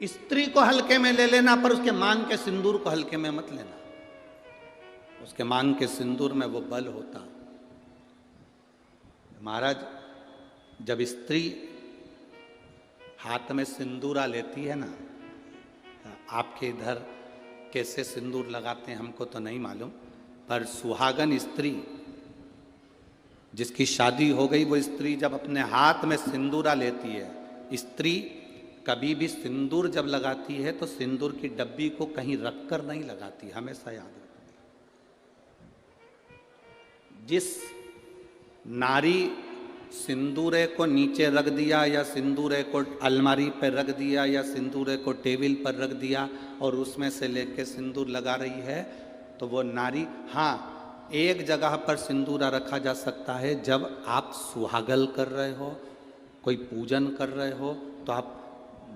स्त्री को हल्के में ले लेना, पर उसके मांग के सिंदूर को हल्के में मत लेना। उसके मांग के सिंदूर में वो बल होता। महाराज, जब स्त्री हाथ में सिंदूरा लेती है ना, आपके इधर कैसे सिंदूर लगाते हैं हमको तो नहीं मालूम, पर सुहागन स्त्री जिसकी शादी हो गई, वो स्त्री जब अपने हाथ में सिंदूरा लेती है, स्त्री कभी भी सिंदूर जब लगाती है तो सिंदूर की डब्बी को कहीं रखकर नहीं लगाती, हमेशा याद रखना। जिस नारी सिंदूरे को नीचे रख दिया या सिंदूरे को अलमारी पर रख दिया या सिंदूरे को टेबल पर रख दिया और उसमें से लेके सिंदूर लगा रही है, तो वो नारी, हाँ, एक जगह पर सिंदूरा रखा जा सकता है, जब आप सुहागल कर रहे हो, कोई पूजन कर रहे हो, तो आप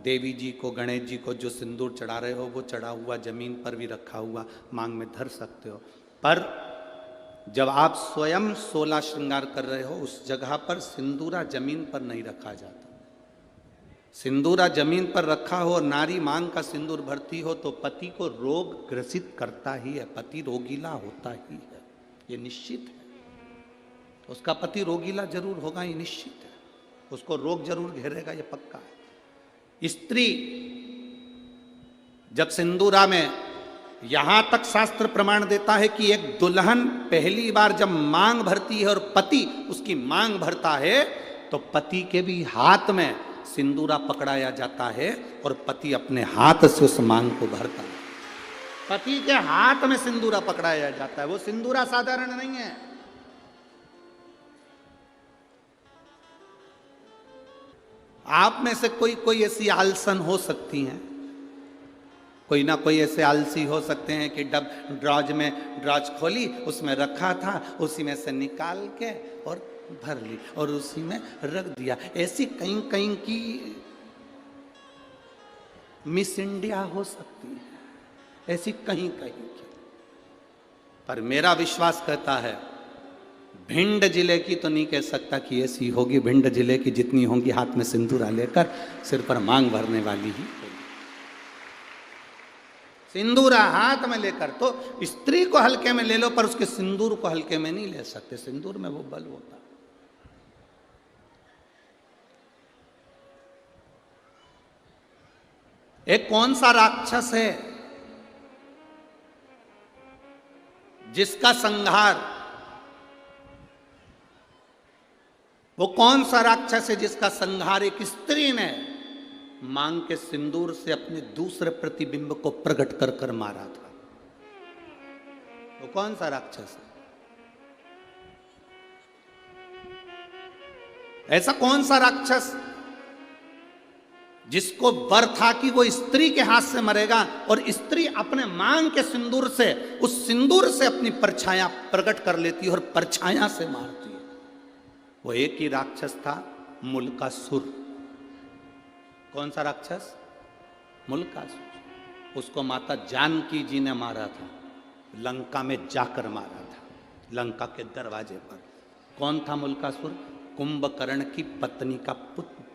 देवी जी को, गणेश जी को जो सिंदूर चढ़ा रहे हो वो चढ़ा हुआ जमीन पर भी रखा हुआ मांग में धर सकते हो। पर जब आप स्वयं 16 श्रृंगार कर रहे हो, उस जगह पर सिंदूरा जमीन पर नहीं रखा जाता। सिंदूरा जमीन पर रखा हो और नारी मांग का सिंदूर भरती हो तो पति को रोग ग्रसित करता ही है, पति रोगीला होता ही है, ये निश्चित है। उसका पति रोगीला जरूर होगा, ये निश्चित है। उसको रोग जरूर घेरेगा, ये पक्का है। स्त्री जब सिंदूरा में, यहां तक शास्त्र प्रमाण देता है कि एक दुल्हन पहली बार जब मांग भरती है और पति उसकी मांग भरता है, तो पति के भी हाथ में सिंदूरा पकड़ाया जाता है और पति अपने हाथ से उस मांग को भरता है। पति के हाथ में सिंदूरा पकड़ाया जाता है। वो सिंदूरा साधारण नहीं है। आप में से कोई कोई ऐसी आलसन हो सकती हैं, कोई ना कोई ऐसे आलसी हो सकते हैं कि ड्रॉज खोली, उसमें रखा था, उसी में से निकाल के और भर ली और उसी में रख दिया। ऐसी कहीं कहीं की मिस इंडिया हो सकती है, ऐसी कहीं कहीं की। पर मेरा विश्वास कहता है, भिंड जिले की तो नहीं कह सकता कि ऐसी होगी। भिंड जिले की जितनी होंगी हाथ में सिंदूरा लेकर सिर पर मांग भरने वाली ही होगी। सिंदूरा हाथ में लेकर, तो स्त्री को हल्के में ले लो पर उसके सिंदूर को हल्के में नहीं ले सकते। सिंदूर में वो बल होता है। एक कौन सा राक्षस है जिसका संहार, वो कौन सा राक्षस है जिसका संहार एक स्त्री ने मांग के सिंदूर से अपने दूसरे प्रतिबिंब को प्रकट कर कर मारा था? वो कौन सा राक्षस है? ऐसा कौन सा राक्षस जिसको वर था कि वो स्त्री के हाथ से मरेगा और स्त्री अपने मांग के सिंदूर से, उस सिंदूर से अपनी परछाया प्रकट कर लेती है और परछाया से मारती है? वो एक ही राक्षस था, मुल्कासुर। कौन सा राक्षस? मुल्कासुर। उसको माता जानकी जी ने मारा था, लंका में जाकर मारा था, लंका के दरवाजे पर। कौन था मुल्कासुर? कुंभकर्ण की पत्नी का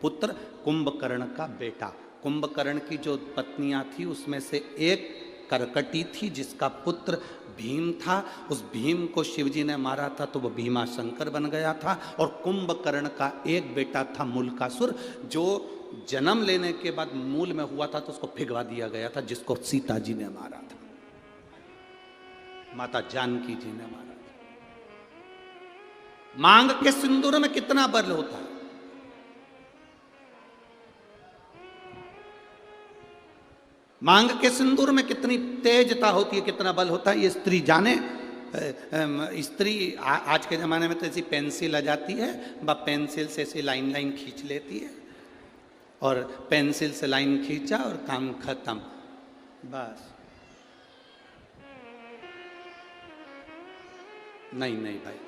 पुत्र, कुंभकर्ण का बेटा। कुंभकर्ण की जो पत्नियां थी उसमें से एक करकटी थी जिसका पुत्र भीम था। उस भीम को शिवजी ने मारा था तो वो भीमा शंकर बन गया था। और कुंभकर्ण का एक बेटा था मुल्कासुर, जो जन्म लेने के बाद मूल में हुआ था तो उसको भिगवा दिया गया था, जिसको सीता जी ने मारा था, माता जानकी जी ने मारा था। मांग के सिंदूर में कितना बल होता है। मांग के सिंदूर में कितनी तेजता होती है, कितना बल होता है, ये स्त्री जाने। स्त्री आज के ज़माने में तो ऐसी पेंसिल आ जाती है, वह पेंसिल से ऐसी लाइन लाइन खींच लेती है और पेंसिल से लाइन खींचा और काम खत्म, बस। नहीं नहीं भाई,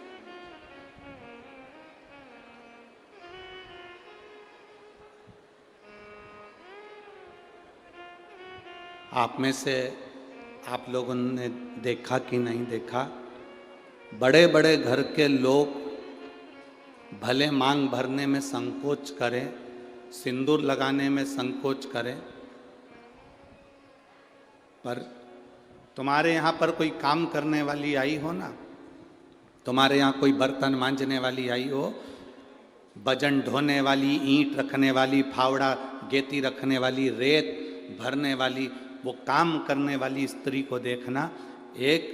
आप में से आप लोगों ने देखा कि नहीं देखा, बड़े बड़े घर के लोग भले मांग भरने में संकोच करें, सिंदूर लगाने में संकोच करें, पर तुम्हारे यहाँ पर कोई काम करने वाली आई हो ना, तुम्हारे यहाँ कोई बर्तन मांजने वाली आई हो, वजन ढोने वाली, ईंट रखने वाली, फावड़ा गेती रखने वाली, रेत भरने वाली, वो काम करने वाली स्त्री को देखना। एक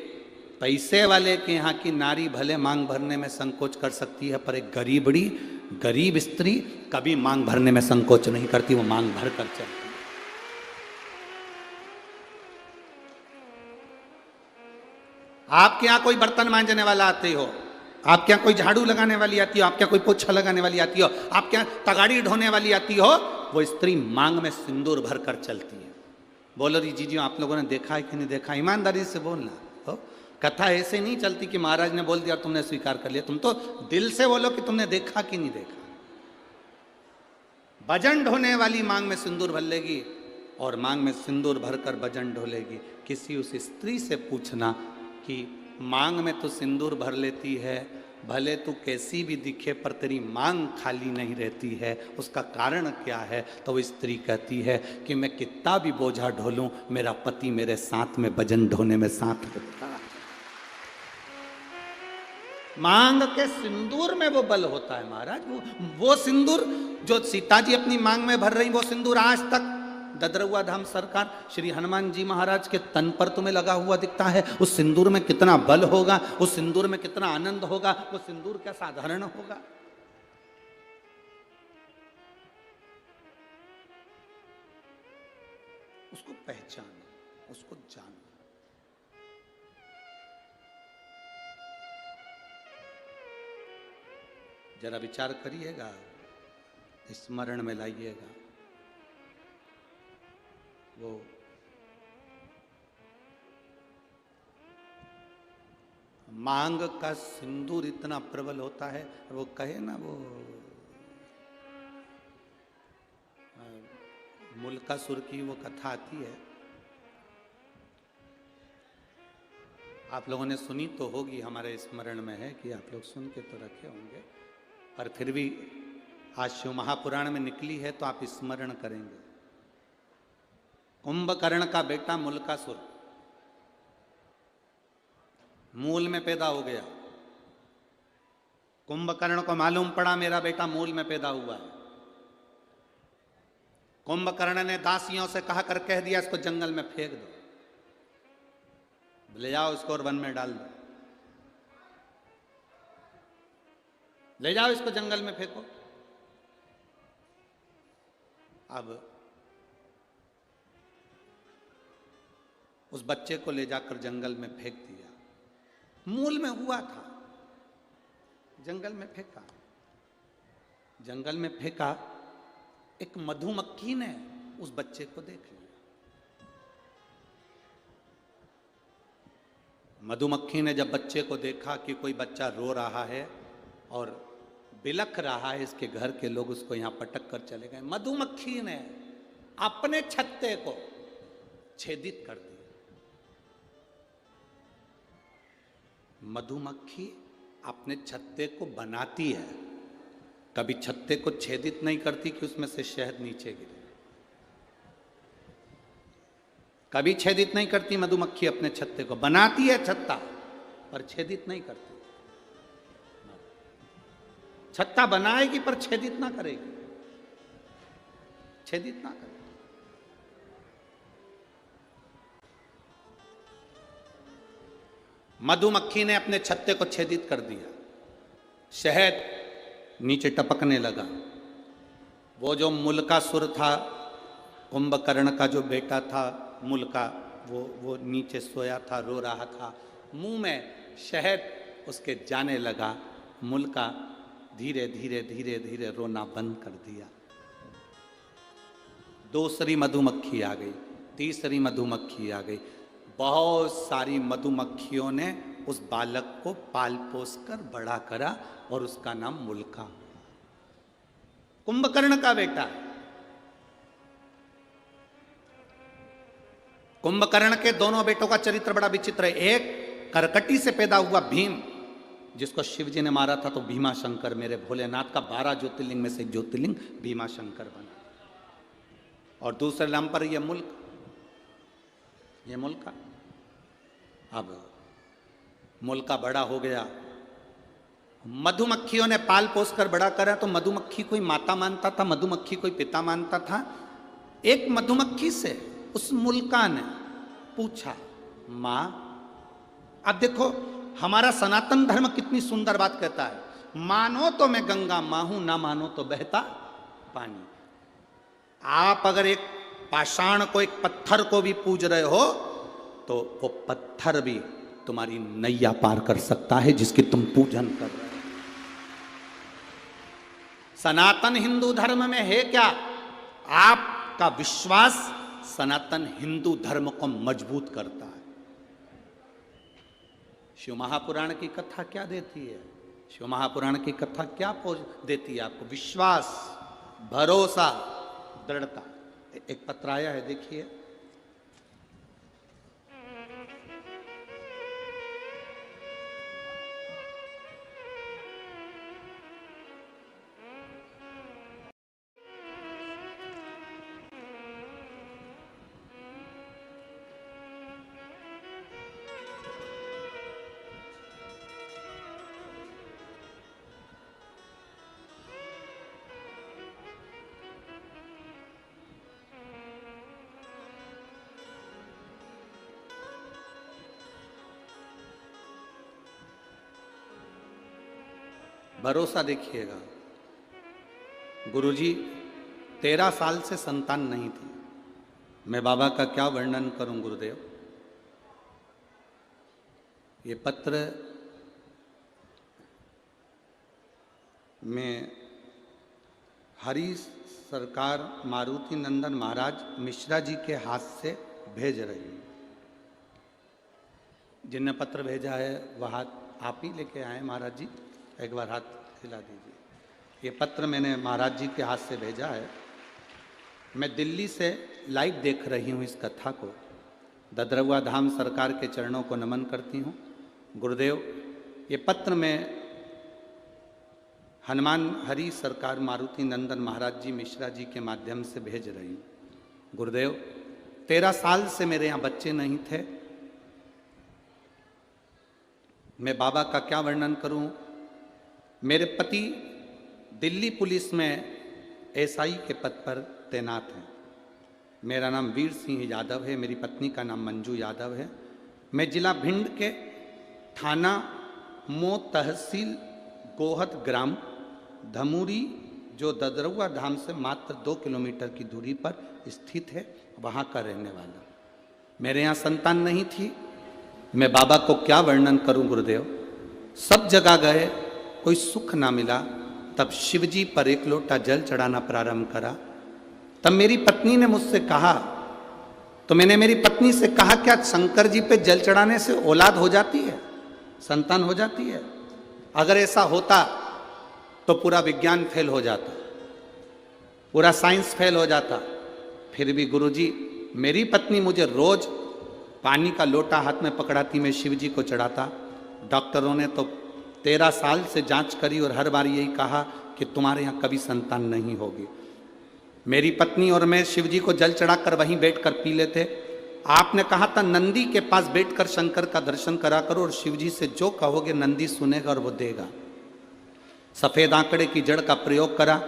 पैसे वाले के यहाँ की नारी भले मांग भरने में संकोच कर सकती है, पर एक गरीब स्त्री कभी मांग भरने में संकोच नहीं करती, वो मांग भर कर चलती। आपके यहाँ कोई बर्तन मांजने वाला आते हो, आपके यहाँ कोई झाड़ू लगाने वाली आती हो, आपके यहाँ कोई पोछा लगाने वाली आती हो, आपके यहाँ तगाड़ी ढोने वाली आती हो, वो स्त्री मांग में सिंदूर भर कर चलती है। बोलो री जीजी, आप लोगों ने देखा है कि नहीं देखा? ईमानदारी से बोलना हो। कथा ऐसे नहीं चलती कि महाराज ने बोल दिया तुमने स्वीकार कर लिया। तुम तो दिल से बोलो कि तुमने देखा कि नहीं देखा। वजन ढोने वाली मांग में सिंदूर भर लेगी और मांग में सिंदूर भरकर वजन ढोलेगी। किसी उस स्त्री से पूछना कि मांग में तो सिंदूर भर लेती है, भले तू कैसी भी दिखे पर तेरी मांग खाली नहीं रहती है, उसका कारण क्या है? तो वो स्त्री कहती है कि मैं कितना भी बोझा ढोलूं, मेरा पति मेरे साथ में वजन ढोने में साथ रहता है। मांग के सिंदूर में वो बल होता है महाराज। वो सिंदूर जो सीता जी अपनी मांग में भर रही, वो सिंदूर आज तक ददरुआ धाम सरकार श्री हनुमान जी महाराज के तन पर तुम्हें लगा हुआ दिखता है। उस सिंदूर में कितना बल होगा, उस सिंदूर में कितना आनंद होगा, वो सिंदूर क्या साधारण होगा? उसको पहचानो, उसको जानो। जरा विचार करिएगा, स्मरण में लाइएगा। वो मांग का सिंदूर इतना प्रबल होता है। वो कहे ना, वो मुल्कासुर की वो कथा आती है, आप लोगों ने सुनी तो होगी, हमारे स्मरण में है कि आप लोग सुन के तो रखे होंगे, पर फिर भी आज शिव महापुराण में निकली है तो आप स्मरण करेंगे। कुंभकर्ण का बेटा मुल्कासुर मूल में पैदा हो गया। कुंभकर्ण को मालूम पड़ा मेरा बेटा मूल में पैदा हुआ है। कुंभकर्ण ने दासियों से कहा कर कह दिया इसको जंगल में फेंक दो, ले जाओ इसको और वन में डाल दो, ले जाओ इसको जंगल में फेंको। अब उस बच्चे को ले जाकर जंगल में फेंक दिया। मूल में हुआ था, जंगल में फेंका। जंगल में फेंका, एक मधुमक्खी ने उस बच्चे को देख लिया। मधुमक्खी ने जब बच्चे को देखा कि कोई बच्चा रो रहा है और बिलख रहा है, इसके घर के लोग उसको यहां पटक कर चले गए। मधुमक्खी ने अपने छत्ते को छेदित कर दिया। मधुमक्खी अपने छत्ते को बनाती है, कभी छत्ते को छेदित नहीं करती कि उसमें से शहद नीचे गिरे। कभी छेदित नहीं करती मधुमक्खी अपने छत्ते को, बनाती है छत्ता पर छेदित नहीं करती। छत्ता बनाएगी पर छेदित ना करेगी, छेदित ना करेगी। मधुमक्खी ने अपने छत्ते को छेदित कर दिया, शहद नीचे टपकने लगा। वो जो मुल्कासुर था, कुंभकर्ण का जो बेटा था मुल्का, वो नीचे सोया था, रो रहा था। मुंह में शहद उसके जाने लगा। मुल्का धीरे धीरे धीरे धीरे रोना बंद कर दिया। दूसरी मधुमक्खी आ गई, तीसरी मधुमक्खी आ गई। बहुत सारी मधुमक्खियों ने उस बालक को पाल पोस कर बड़ा करा और उसका नाम मुल्का, कुंभकर्ण का बेटा। कुंभकर्ण के दोनों बेटों का चरित्र बड़ा विचित्र है। एक करकटी से पैदा हुआ भीम, जिसको शिव जी ने मारा था तो भीमा शंकर, मेरे भोलेनाथ का 12 ज्योतिर्लिंग में से एक ज्योतिर्लिंग भीमा शंकर बना। और दूसरे नाम पर यह मुल्क, ये मुल्का। अब मुल्का बड़ा हो गया, मधुमक्खियों ने पाल पोस कर बड़ा करा, तो मधुमक्खी कोई माता मानता था, मधुमक्खी कोई पिता मानता था। एक मधुमक्खी से उस मुल्का ने पूछा, मां, अब देखो हमारा सनातन धर्म कितनी सुंदर बात कहता है, मानो तो मैं गंगा मां हूं, ना मानो तो बहता पानी। आप अगर एक पाषाण को, एक पत्थर को भी पूज रहे हो, तो वो पत्थर भी तुम्हारी नैया पार कर सकता है जिसकी तुम पूजन कर रहे हो। सनातन हिंदू धर्म में है क्या? आपका विश्वास सनातन हिंदू धर्म को मजबूत करता है। शिव महापुराण की कथा क्या देती है? शिव महापुराण की कथा क्या देती है आपको? विश्वास, भरोसा, दृढ़ता। एक पत्र आया है, देखिए। भरोसा देखिएगा। गुरुजी 13 साल से संतान नहीं थी। मैं बाबा का क्या वर्णन करूं गुरुदेव। ये पत्र में हरि सरकार मारुति नंदन महाराज मिश्रा जी के हाथ से भेज रही हूं। जिनने पत्र भेजा है वह हाथ आप ही लेके आए महाराज जी, एक बार हाथ हिला दीजिए। ये पत्र मैंने महाराज जी के हाथ से भेजा है। मैं दिल्ली से लाइव देख रही हूँ इस कथा को। ददरवा धाम सरकार के चरणों को नमन करती हूँ। गुरुदेव, ये पत्र मैं हनुमान हरि सरकार मारुति नंदन महाराज जी मिश्रा जी के माध्यम से भेज रही हूँ। गुरुदेव, 13 साल से मेरे यहाँ बच्चे नहीं थे। मैं बाबा का क्या वर्णन करूँ। मेरे पति दिल्ली पुलिस में एसआई के पद पर तैनात हैं। मेरा नाम वीर सिंह यादव है, मेरी पत्नी का नाम मंजू यादव है। मैं जिला भिंड के थाना मो तहसील गोहद ग्राम धमूरी, जो ददरवा धाम से मात्र 2 किलोमीटर की दूरी पर स्थित है, वहाँ का रहने वाला। मेरे यहाँ संतान नहीं थी। मैं बाबा को क्या वर्णन करूं गुरुदेव। सब जगह गए, कोई सुख ना मिला। तब शिवजी पर एक लोटा जल चढ़ाना प्रारंभ करा। तब मेरी पत्नी ने मुझसे कहा, तो मैंने मेरी पत्नी से कहा, क्या शंकर जी पे जल चढ़ाने से औलाद हो जाती है, संतान हो जाती है? अगर ऐसा होता तो पूरा विज्ञान फेल हो जाता, पूरा साइंस फेल हो जाता। फिर भी गुरुजी, मेरी पत्नी मुझे रोज पानी का लोटा हाथ में पकड़ाती, मैं शिव जी को चढ़ाता। डॉक्टरों ने तो 13 साल से जांच करी और हर बार यही कहा कि तुम्हारे यहाँ कभी संतान नहीं होगी। मेरी पत्नी और मैं शिव जी को जल चढ़ाकर वहीं बैठकर पी लेते। आपने कहा था नंदी के पास बैठकर शंकर का दर्शन करा करो और शिव जी से जो कहोगे नंदी सुनेगा और वो देगा। सफ़ेद आंकड़े की जड़ का प्रयोग करा,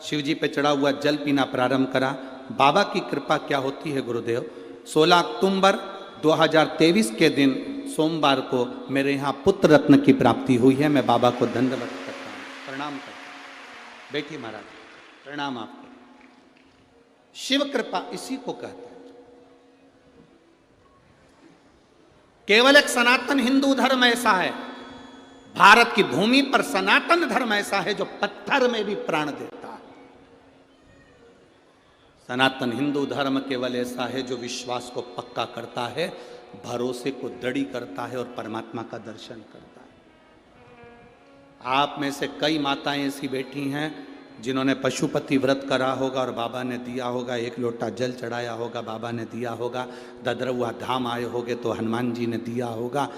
शिव जी पे चढ़ा हुआ जल पीना प्रारंभ करा। बाबा की कृपा क्या होती है गुरुदेव। 16 अक्टूबर 2023 के दिन सोमवार को मेरे यहाँ पुत्र रत्न की प्राप्ति हुई है। मैं बाबा को दंडवत करता हूँ, प्रणाम करता हूँ। बैठिए महाराज, प्रणाम आपको। शिव कृपा इसी को कहते हैं। केवल एक सनातन हिंदू धर्म ऐसा है, भारत की भूमि पर सनातन धर्म ऐसा है जो पत्थर में भी प्राण देता है। सनातन हिंदू धर्म केवल ऐसा है जो विश्वास को पक्का करता है, भरोसे को दृढ़ करता है और परमात्मा का दर्शन करता है। आप में से कई माताएं ऐसी बैठी हैं जिन्होंने पशुपति व्रत करा होगा और बाबा ने दिया होगा, एक लोटा जल चढ़ाया होगा, बाबा ने दिया होगा। ददरवा धाम आए होगे तो हनुमान जी ने दिया होगा।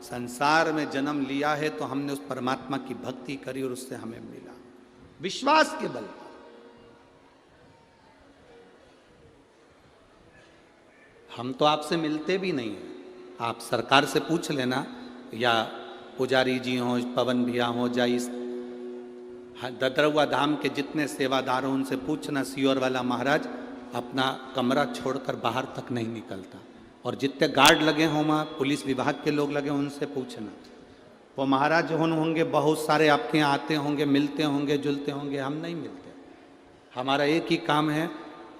संसार में जन्म लिया है तो हमने उस परमात्मा की भक्ति करी और उससे हमें मिला, विश्वास के बल पर। हम तो आपसे मिलते भी नहीं हैं। आप सरकार से पूछ लेना, या पुजारी जी हों, पवन भैया हों, या इस ददरुआ धाम के जितने सेवादार हों उनसे पूछना, सियोर वाला महाराज अपना कमरा छोड़कर बाहर तक नहीं निकलता। और जितने गार्ड लगे हों वहाँ, पुलिस विभाग के लोग लगे हों, उनसे पूछना। वो महाराज होंगे बहुत सारे आपके यहाँ आते होंगे, मिलते होंगे, जुलते होंगे, हम नहीं मिलते। हमारा एक ही काम है,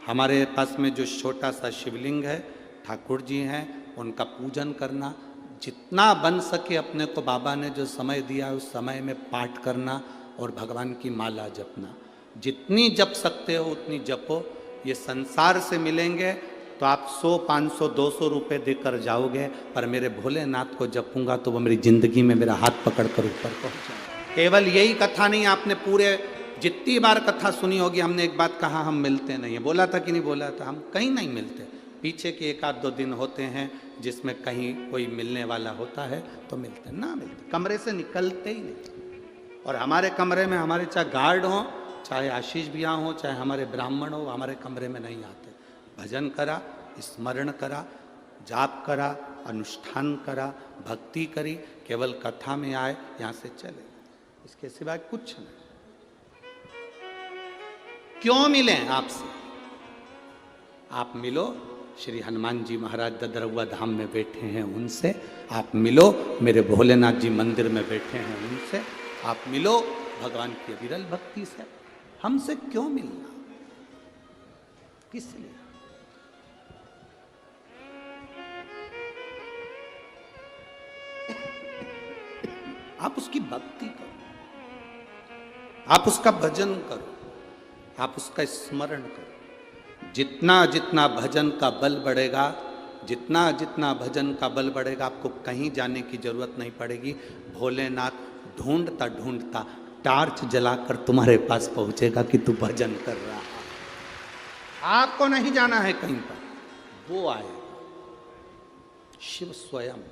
हमारे पास में जो छोटा सा शिवलिंग है, ठाकुर जी हैं, उनका पूजन करना, जितना बन सके अपने को बाबा ने जो समय दिया उस समय में पाठ करना और भगवान की माला जपना। जितनी जप सकते हो उतनी जपो। ये संसार से मिलेंगे तो आप 100, 500, 200 रुपये देकर जाओगे, पर मेरे भोलेनाथ को जपूंगा तो वो मेरी जिंदगी में मेरा हाथ पकड़कर ऊपर पहुंचाए। केवल यही कथा नहीं, आपने पूरे जितनी बार कथा सुनी होगी, हमने एक बात कहा, हम मिलते नहीं है। बोला था कि नहीं बोला था? हम कहीं नहीं मिलते। पीछे के 1-2 दिन होते हैं जिसमें कहीं कोई मिलने वाला होता है तो मिलते, ना मिलते, कमरे से निकलते ही नहीं। और हमारे कमरे में हमारे चाहे गार्ड हों, चाहे आशीष भैया हों, चाहे हमारे ब्राह्मण हो, हमारे कमरे में नहीं आते। भजन करा, स्मरण करा, जाप करा, अनुष्ठान करा, भक्ति करी, केवल कथा में आए, यहाँ से चले, इसके सिवाय कुछ नहीं। क्यों मिले आपसे? आप मिलो, श्री हनुमान जी महाराज ददरुआ धाम में बैठे हैं उनसे, आप मिलो मेरे भोलेनाथ जी मंदिर में बैठे हैं उनसे, आप मिलो भगवान की अविरल भक्ति से। हमसे क्यों मिलना? किस लिए? आप उसकी भक्ति करो, आप उसका भजन करो, आप उसका स्मरण करो। जितना जितना भजन का बल बढ़ेगा, जितना जितना भजन का बल बढ़ेगा, आपको कहीं जाने की जरूरत नहीं पड़ेगी। भोलेनाथ ढूंढता ढूंढता टार्च जलाकर तुम्हारे पास पहुंचेगा कि तू भजन कर रहा है। आपको नहीं जाना है कहीं पर, वो आएगा, शिव स्वयं।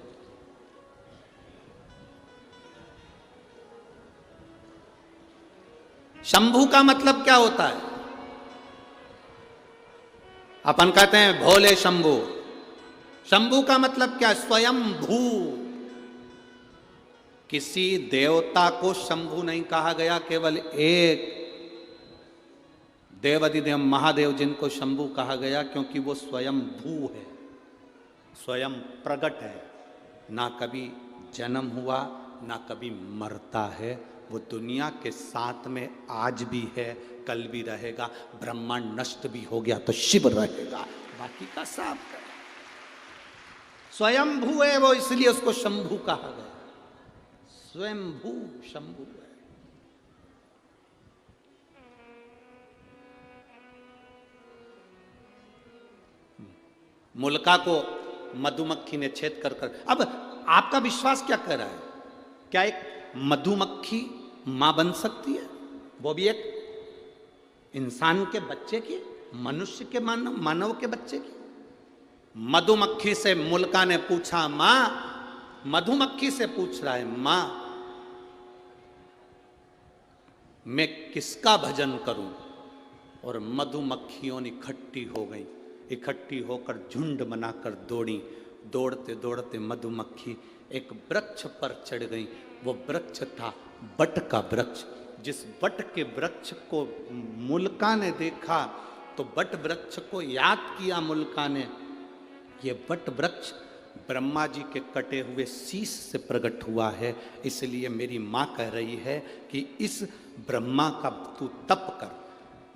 शंभू का मतलब क्या होता है? अपन कहते हैं भोले शंभू। शंभू का मतलब क्या? स्वयं भू। किसी देवता को शंभू नहीं कहा गया, केवल एक देवाधिदेव महादेव जिनको शंभू कहा गया, क्योंकि वो स्वयं भू है, स्वयं प्रगट है, ना कभी जन्म हुआ ना कभी मरता है। वो दुनिया के साथ में आज भी है, कल भी रहेगा। ब्रह्मांड नष्ट भी हो गया तो शिव रहेगा, बाकी का सब स्वयं भू है वो, इसलिए उसको शंभू कहा गया। स्वयं भू शंभू है। मुल्का को मधुमक्खी ने छेद कर कर, अब आपका विश्वास क्या कह रहा है? क्या एक मधुमक्खी मां बन सकती है? वो भी एक इंसान के बच्चे की, मनुष्य के मानव के बच्चे की? मधुमक्खी से मुल्का ने पूछा, मां, मधुमक्खी से पूछ रहा है, मां मैं किसका भजन करूं? और मधुमक्खियों इकट्ठी हो गई, इकट्ठी होकर झुंड बनाकर दौड़ी। दौड़ते दौड़ते मधुमक्खी एक वृक्ष पर चढ़ गई। वो वृक्ष था बट का वृक्ष। जिस बट के वृक्ष को मुल्का ने देखा तो बट वृक्ष को याद किया मुल्का ने। ये बट वृक्ष ब्रह्मा जी के कटे हुए शीश से प्रकट हुआ है, इसलिए मेरी माँ कह रही है कि इस ब्रह्मा का तू तप कर।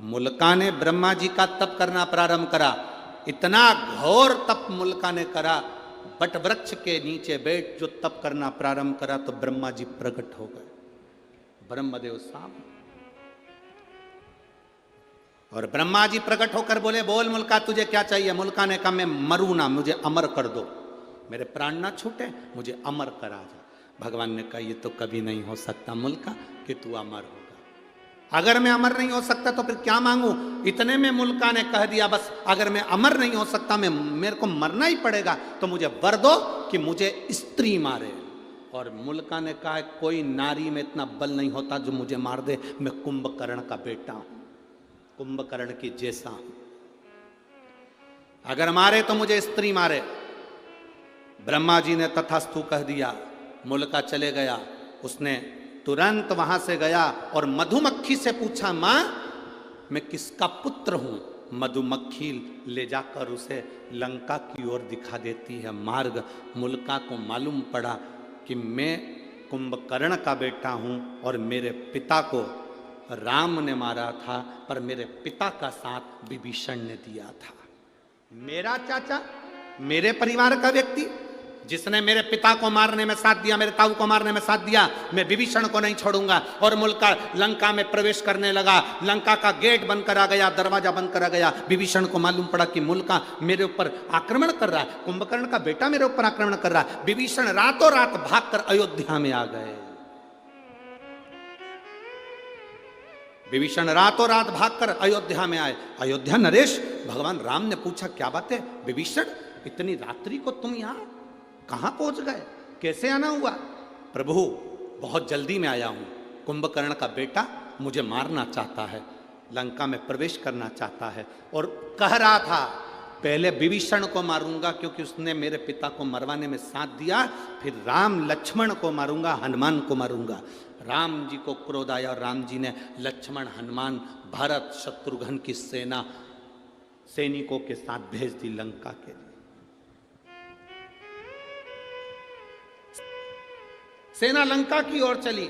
मुल्का ने ब्रह्मा जी का तप करना प्रारंभ करा। इतना घोर तप मुल्का ने करा, बट वृक्ष के नीचे बैठ जो तप करना प्रारंभ करा तो ब्रह्मा जी प्रकट हो गए, ब्रह्मदेव सामने। और ब्रह्मा जी प्रकट होकर बोले, बोल मुल्का तुझे क्या चाहिए? मुल्का ने कहा, मैं मरूं ना, मुझे अमर कर दो, मेरे प्राण ना छूटे, मुझे अमर करा जा। भगवान ने कहा, ये तो कभी नहीं हो सकता मुल्का कि तू अमर होगा। अगर मैं अमर नहीं हो सकता तो फिर क्या मांगू? इतने में मुल्का ने कह दिया, बस अगर मैं अमर नहीं हो सकता, मेरे को मरना ही पड़ेगा, तो मुझे वर दो कि मुझे स्त्री मारे। और मुल्का ने कहा, कोई नारी में इतना बल नहीं होता जो मुझे मार दे, मैं कुंभकर्ण का बेटा हूं, कुंभकर्ण की जैसा हूं। अगर मारे तो मुझे स्त्री मारे। ब्रह्मा जी ने तथास्तु कह दिया, मुल्का चले गया। उसने तुरंत वहां से गया और मधुमक्खी से पूछा, मां मैं किसका पुत्र हूं? मधुमक्खी ले जाकर उसे लंका की ओर दिखा देती है मार्ग। मुल्का को मालूम पड़ा कि मैं कुंभकर्ण का बेटा हूं और मेरे पिता को राम ने मारा था, पर मेरे पिता का साथ विभीषण ने दिया था। मेरा चाचा, मेरे परिवार का व्यक्ति जिसने मेरे पिता को मारने में साथ दिया, मेरे ताऊ को मारने में साथ दिया, मैं विभीषण को नहीं छोड़ूंगा। और मुल्का लंका में प्रवेश करने लगा। लंका का गेट बंद करा गया, दरवाजा बंद करा गया। विभीषण को मालूम पड़ा कि मुल्का मेरे ऊपर आक्रमण कर रहा है, कुंभकर्ण का बेटा मेरे ऊपर आक्रमण कर रहा है। विभीषण रातों रात भागकर अयोध्या में आ गए। विभीषण रातों रात भागकर अयोध्या में आए। अयोध्या नरेश, भगवान राम ने पूछा, क्या बात है विभीषण, इतनी रात्रि को तुम यहां कहां पहुंच गए, कैसे आना हुआ? प्रभु बहुत जल्दी में आया हूं, कुंभकर्ण का बेटा मुझे मारना चाहता है, लंका में प्रवेश करना चाहता है और कह रहा था पहले विभीषण को मारूंगा क्योंकि उसने मेरे पिता को मरवाने में साथ दिया, फिर राम लक्ष्मण को मारूंगा, हनुमान को मारूंगा। राम जी को क्रोध आया और राम जी ने लक्ष्मण, हनुमान, भरत, शत्रुघ्न की सेना सैनिकों के साथ भेज दी लंका के लिए। सेना लंका की ओर चली।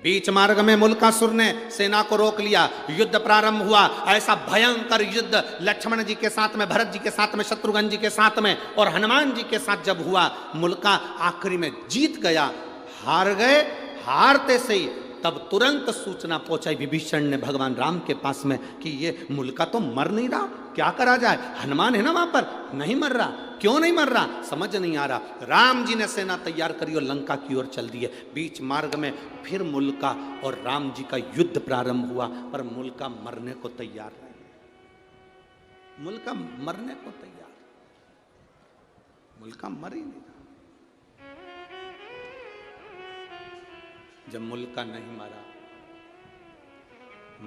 बीच मार्ग में मुल्कासुर ने सेना को रोक लिया। युद्ध प्रारंभ हुआ। ऐसा भयंकर युद्ध लक्ष्मण जी के साथ में, भरत जी के साथ में, शत्रुघ्न जी के साथ में और हनुमान जी के साथ जब हुआ, मुल्का आखिरी में जीत गया। हार गए। हारते से ही तब तुरंत सूचना पहुंचाई विभीषण ने भगवान राम के पास में कि ये मुल्का तो मर नहीं रहा, क्या करा जाए? हनुमान है ना वहां पर, नहीं मर रहा, क्यों नहीं मर रहा, समझ नहीं आ रहा। राम जी ने सेना तैयार करी और लंका की ओर चल दिए। बीच मार्ग में फिर मुल्का और राम जी का युद्ध प्रारंभ हुआ, पर मुल्का मरने को तैयार नहीं। मुल्का मरने को तैयार, मुल्का मर ही नहीं। जब मुल्का नहीं मरा,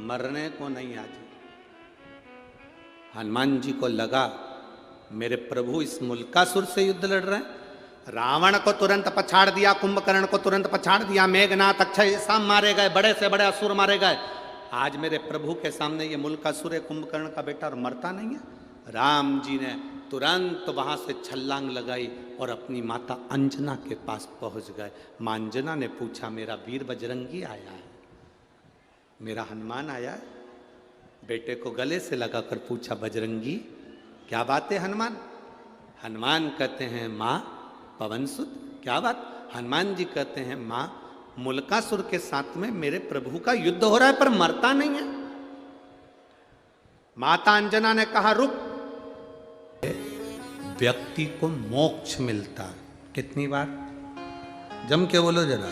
मरने को नहीं आज, हनुमान जी को लगा मेरे प्रभु इस मुल्कासुर से युद्ध लड़ रहे हैं। रावण को तुरंत पछाड़ दिया, कुंभकर्ण को तुरंत पछाड़ दिया, मेघनाथ, अक्षय सब मारे गए, बड़े से बड़े असुर मारे गए। आज मेरे प्रभु के सामने ये मुल्कासुर है, कुंभकर्ण का बेटा, और मरता नहीं है। राम जी ने तुरंत वहां से छलांग लगाई और अपनी माता अंजना के पास पहुंच गए। मां अंजना ने पूछा, मेरा वीर बजरंगी आया है, मेरा हनुमान आया है? बेटे को गले से लगाकर पूछा, बजरंगी क्या बात है हनुमान? हनुमान कहते हैं, मां पवन सुत, क्या बात? हनुमान जी कहते हैं, मां मुल्कासुर के साथ में मेरे प्रभु का युद्ध हो रहा है पर मरता नहीं है। माता अंजना ने कहा, रुक, व्यक्ति को मोक्ष मिलता है। कितनी बार? जम के बोलो जरा,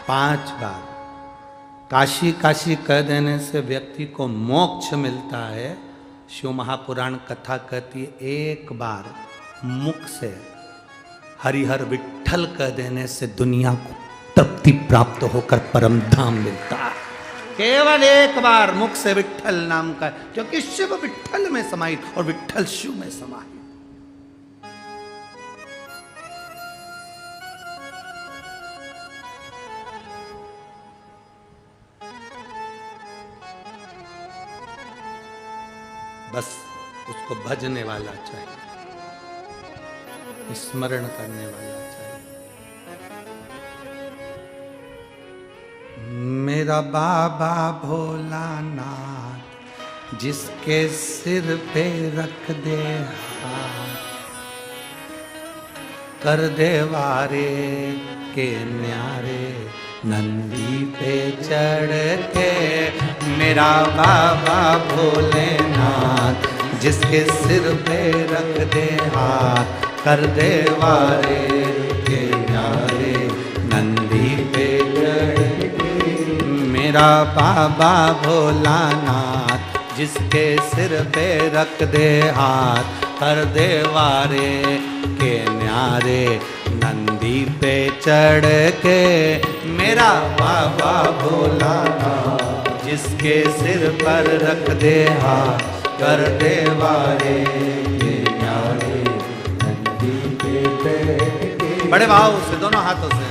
5 बार। काशी काशी कह देने से व्यक्ति को मोक्ष मिलता है। शिव महापुराण कथा कहती है, एक बार मुख से हरिहर विठ्ठल कह देने से दुनिया को तृप्ति प्राप्त होकर परम धाम मिलता है। केवल एक बार मुख से विठ्ठल नाम का, क्योंकि शिव विठ्ठल में समाहित और विठ्ठल शिव में समाहित। बस उसको भजने वाला चाहिए, स्मरण करने वाला चाहिए। मेरा बाबा भोलानाथ जिसके सिर पे रख दे हाथ, कर दे वारे के न्यारे नंदी पे चढ़ के। मेरा बाबा भोलेनाथ जिसके सिर पे रख दे हाथ, कर दे वारे के न्यारे नंदी पे चढ़ के। मेरा बाबा भोलानाथ जिसके सिर पे रख दे हाथ, कर दे वारे के न्यारे नंदी पे चढ़ के। मेरा बाबा भोलानाथ जिसके सिर पर रख दे हाथ, कर दे वारे बड़े भाव से दोनों हाथों से।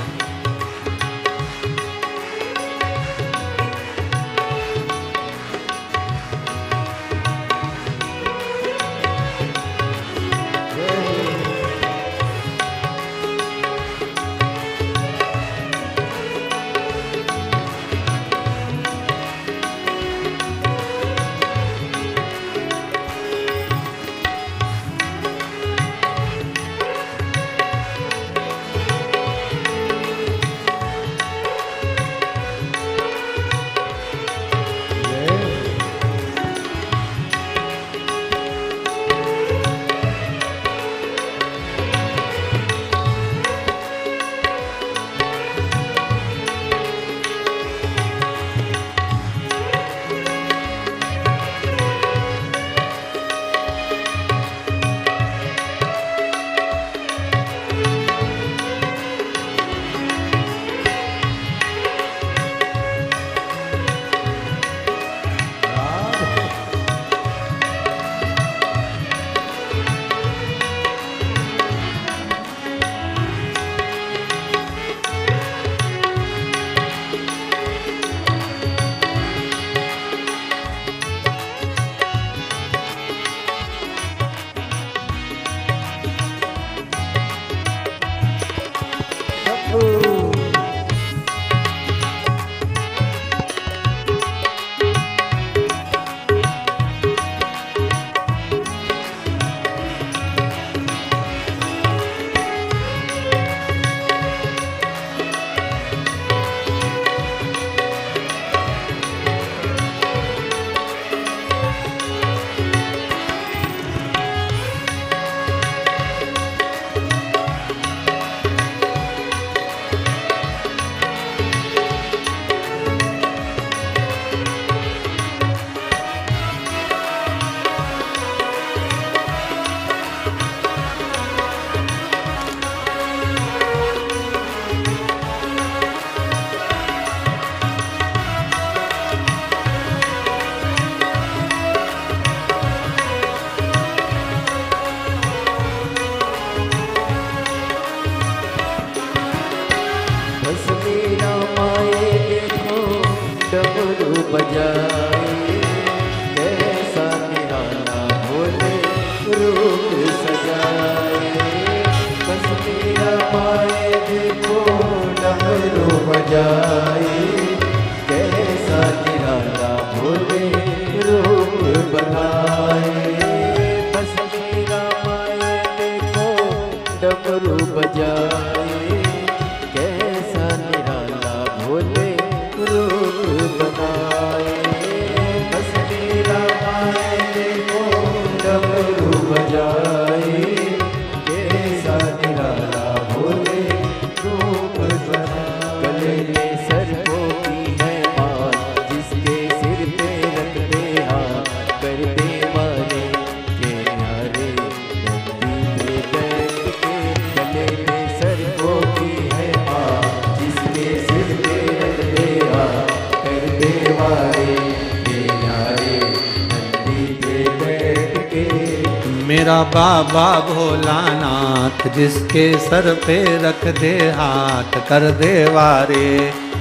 मेरा बाबा भोलानाथ जिसके सर पे रख दे हाथ कर दे वारे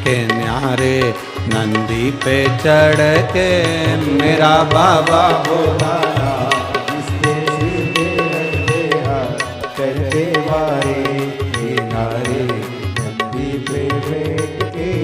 के न्यारे नंदी पे चढ़ के। मेरा बाबा भोलानाथ जिसके सिर पे रख दे हाथ कर दे वारे के न्यारे नंदी पे बैठ के।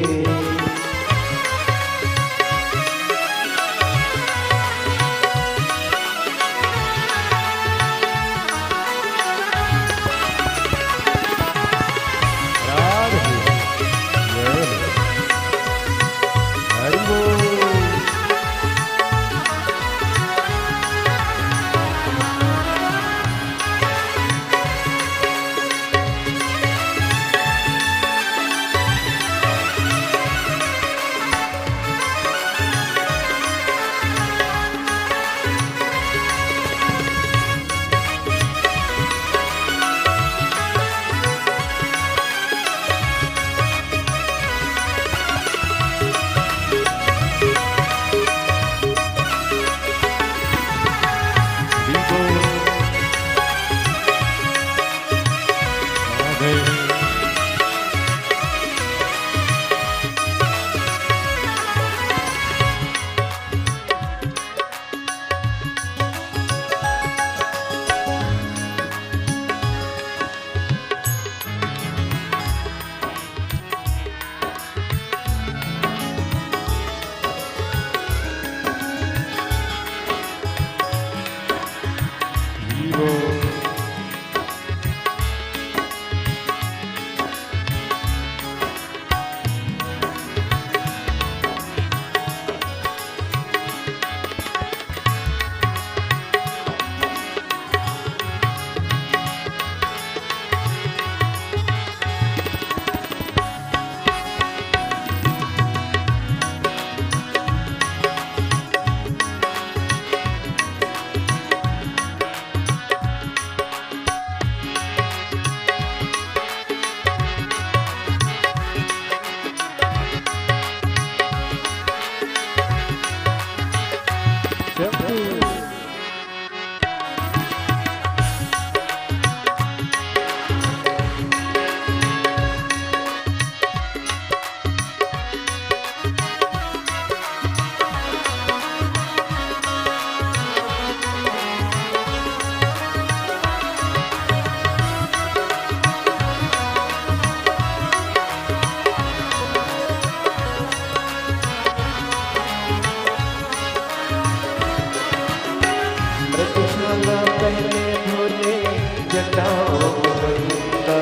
जटाओं में गंगा,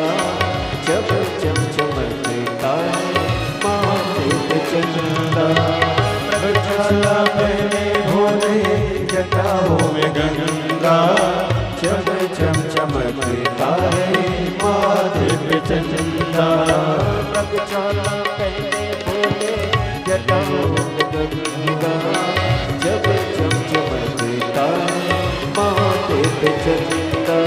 जब चमचमकता है माथे पे चंदा। प्रगटाला पहने भोले जटाओं में गंगा, जब चमचमकता है माथे पे चंदा। प्रगटाला पहने भोले जटाओं में गंगा, जब चमचमकता है माथे पे चंदा।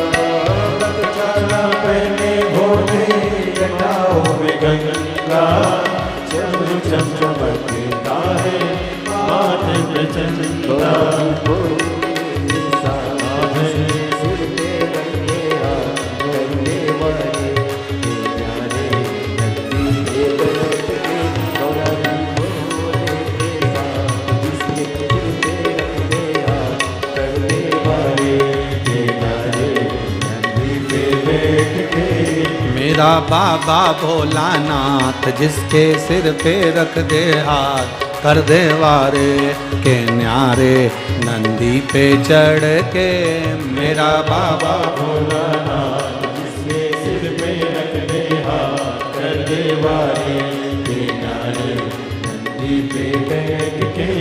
प्रगटाला पहने भोले जटाओं में गंगा, जब चमचमकता है माथे पे चंदा। मेरा बाबा भोलानाथ जिसके सिर पे रख दे हाथ, कर दे वारे के न्यारे नंदी पे चढ़ के। मेरा बाबा भोलानाथ जिसके सिर पे रख दे हाथ, कर दे वारे के न्यारे नंदी पे बैठ के।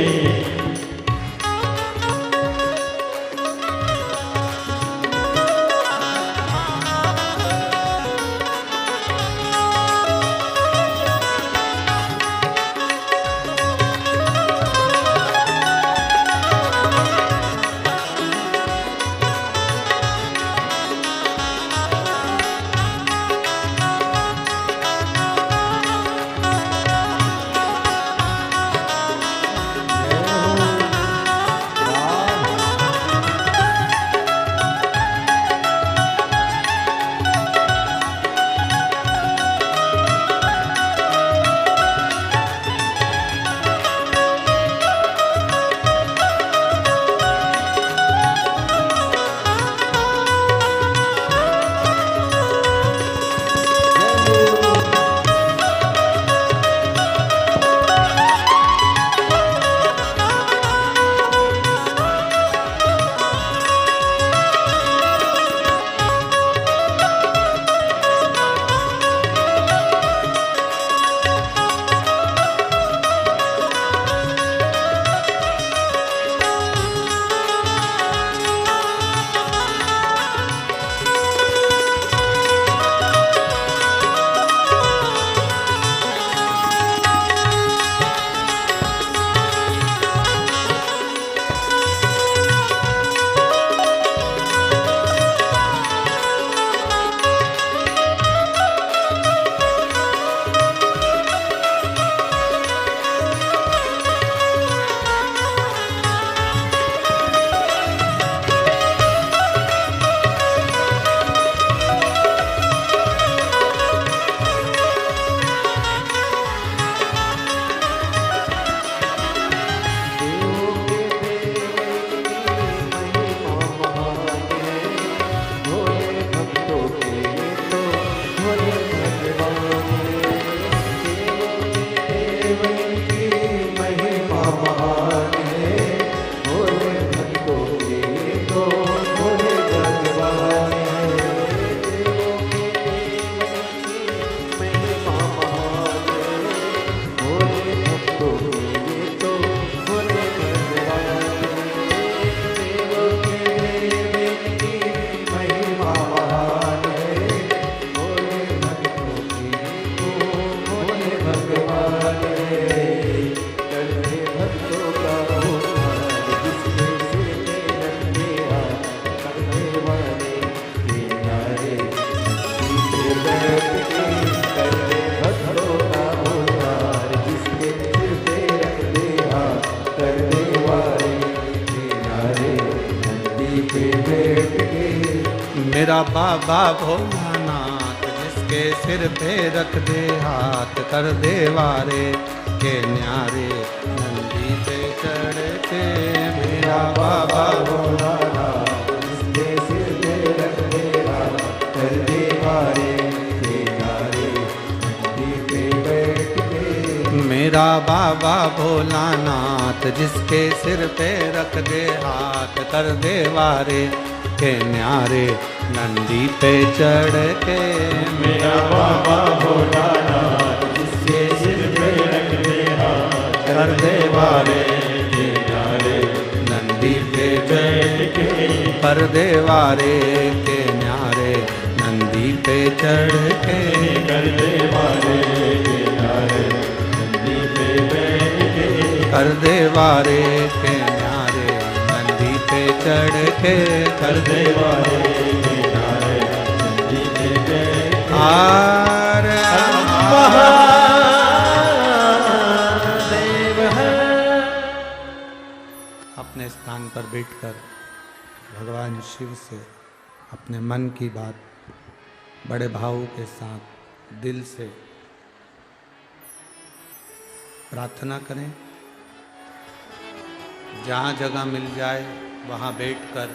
मेरा बाबा भोलानाथ जिसके सिर पे रख दे हाथ, कर दे वारे के न्यारे नंदी पे चढ़ के। मेरा बाबा भोलानाथ जिसके सिर पे रख दे हाथ, कर दे वारे के न्यारे नंदी पे बैठ के। मेरा बाबा भोलानाथ जिसके सिर पे रख दे हाथ, कर दे वारे के न्यारे नंदी पे चढ़ के मेरा बाबा भोलानाथ जिसके सिर पे रखते हाथ कर दे वारे के न्यारे नंदी पे बैठ के पर्दे वारे के न्यारे नंदी पे चढ़ के कर दे वारे के न्यारे नंदी पे बैठ के कर दे वारे के न्यारे नंदी पे चढ़ के कर दे वारे के न्यारे नंदी पे बैठ के आर महादेव है। अपने स्थान पर बैठकर भगवान शिव से अपने मन की बात बड़े भाव के साथ दिल से प्रार्थना करें। जहाँ जगह मिल जाए वहाँ बैठकर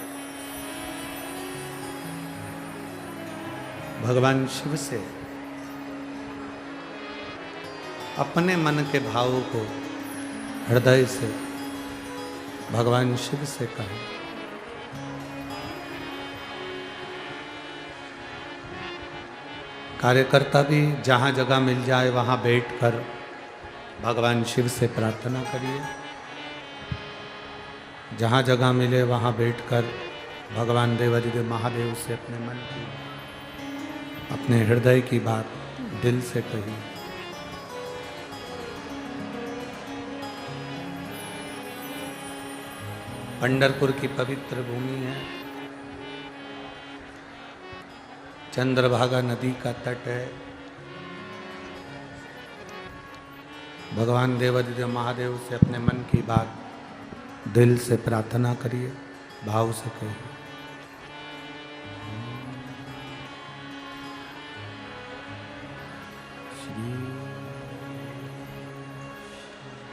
भगवान शिव से अपने मन के भाव को हृदय से भगवान शिव से कहें। कार्यकर्ता भी जहाँ जगह मिल जाए वहाँ बैठकर भगवान शिव से प्रार्थना करिए। जहाँ जगह मिले वहाँ बैठकर भगवान देवाधिदेव महादेव से अपने मन की अपने हृदय की बात दिल से कहिए। पंढरपुर की पवित्र भूमि है, चंद्रभागा नदी का तट है। भगवान देवाधिदेव महादेव से अपने मन की बात दिल से प्रार्थना करिए, भाव से कहिए। श्री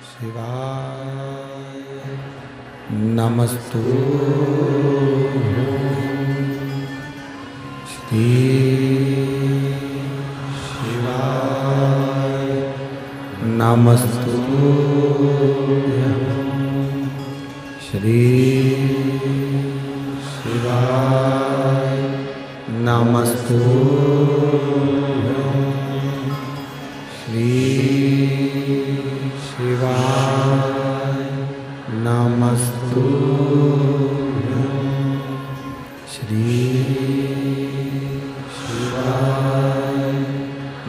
शिवाय नमस्तु श्री शिवाय नमस्तु श्री शिवाय नमस्तु श्री शिवाय नमस्तु श्री शिवाय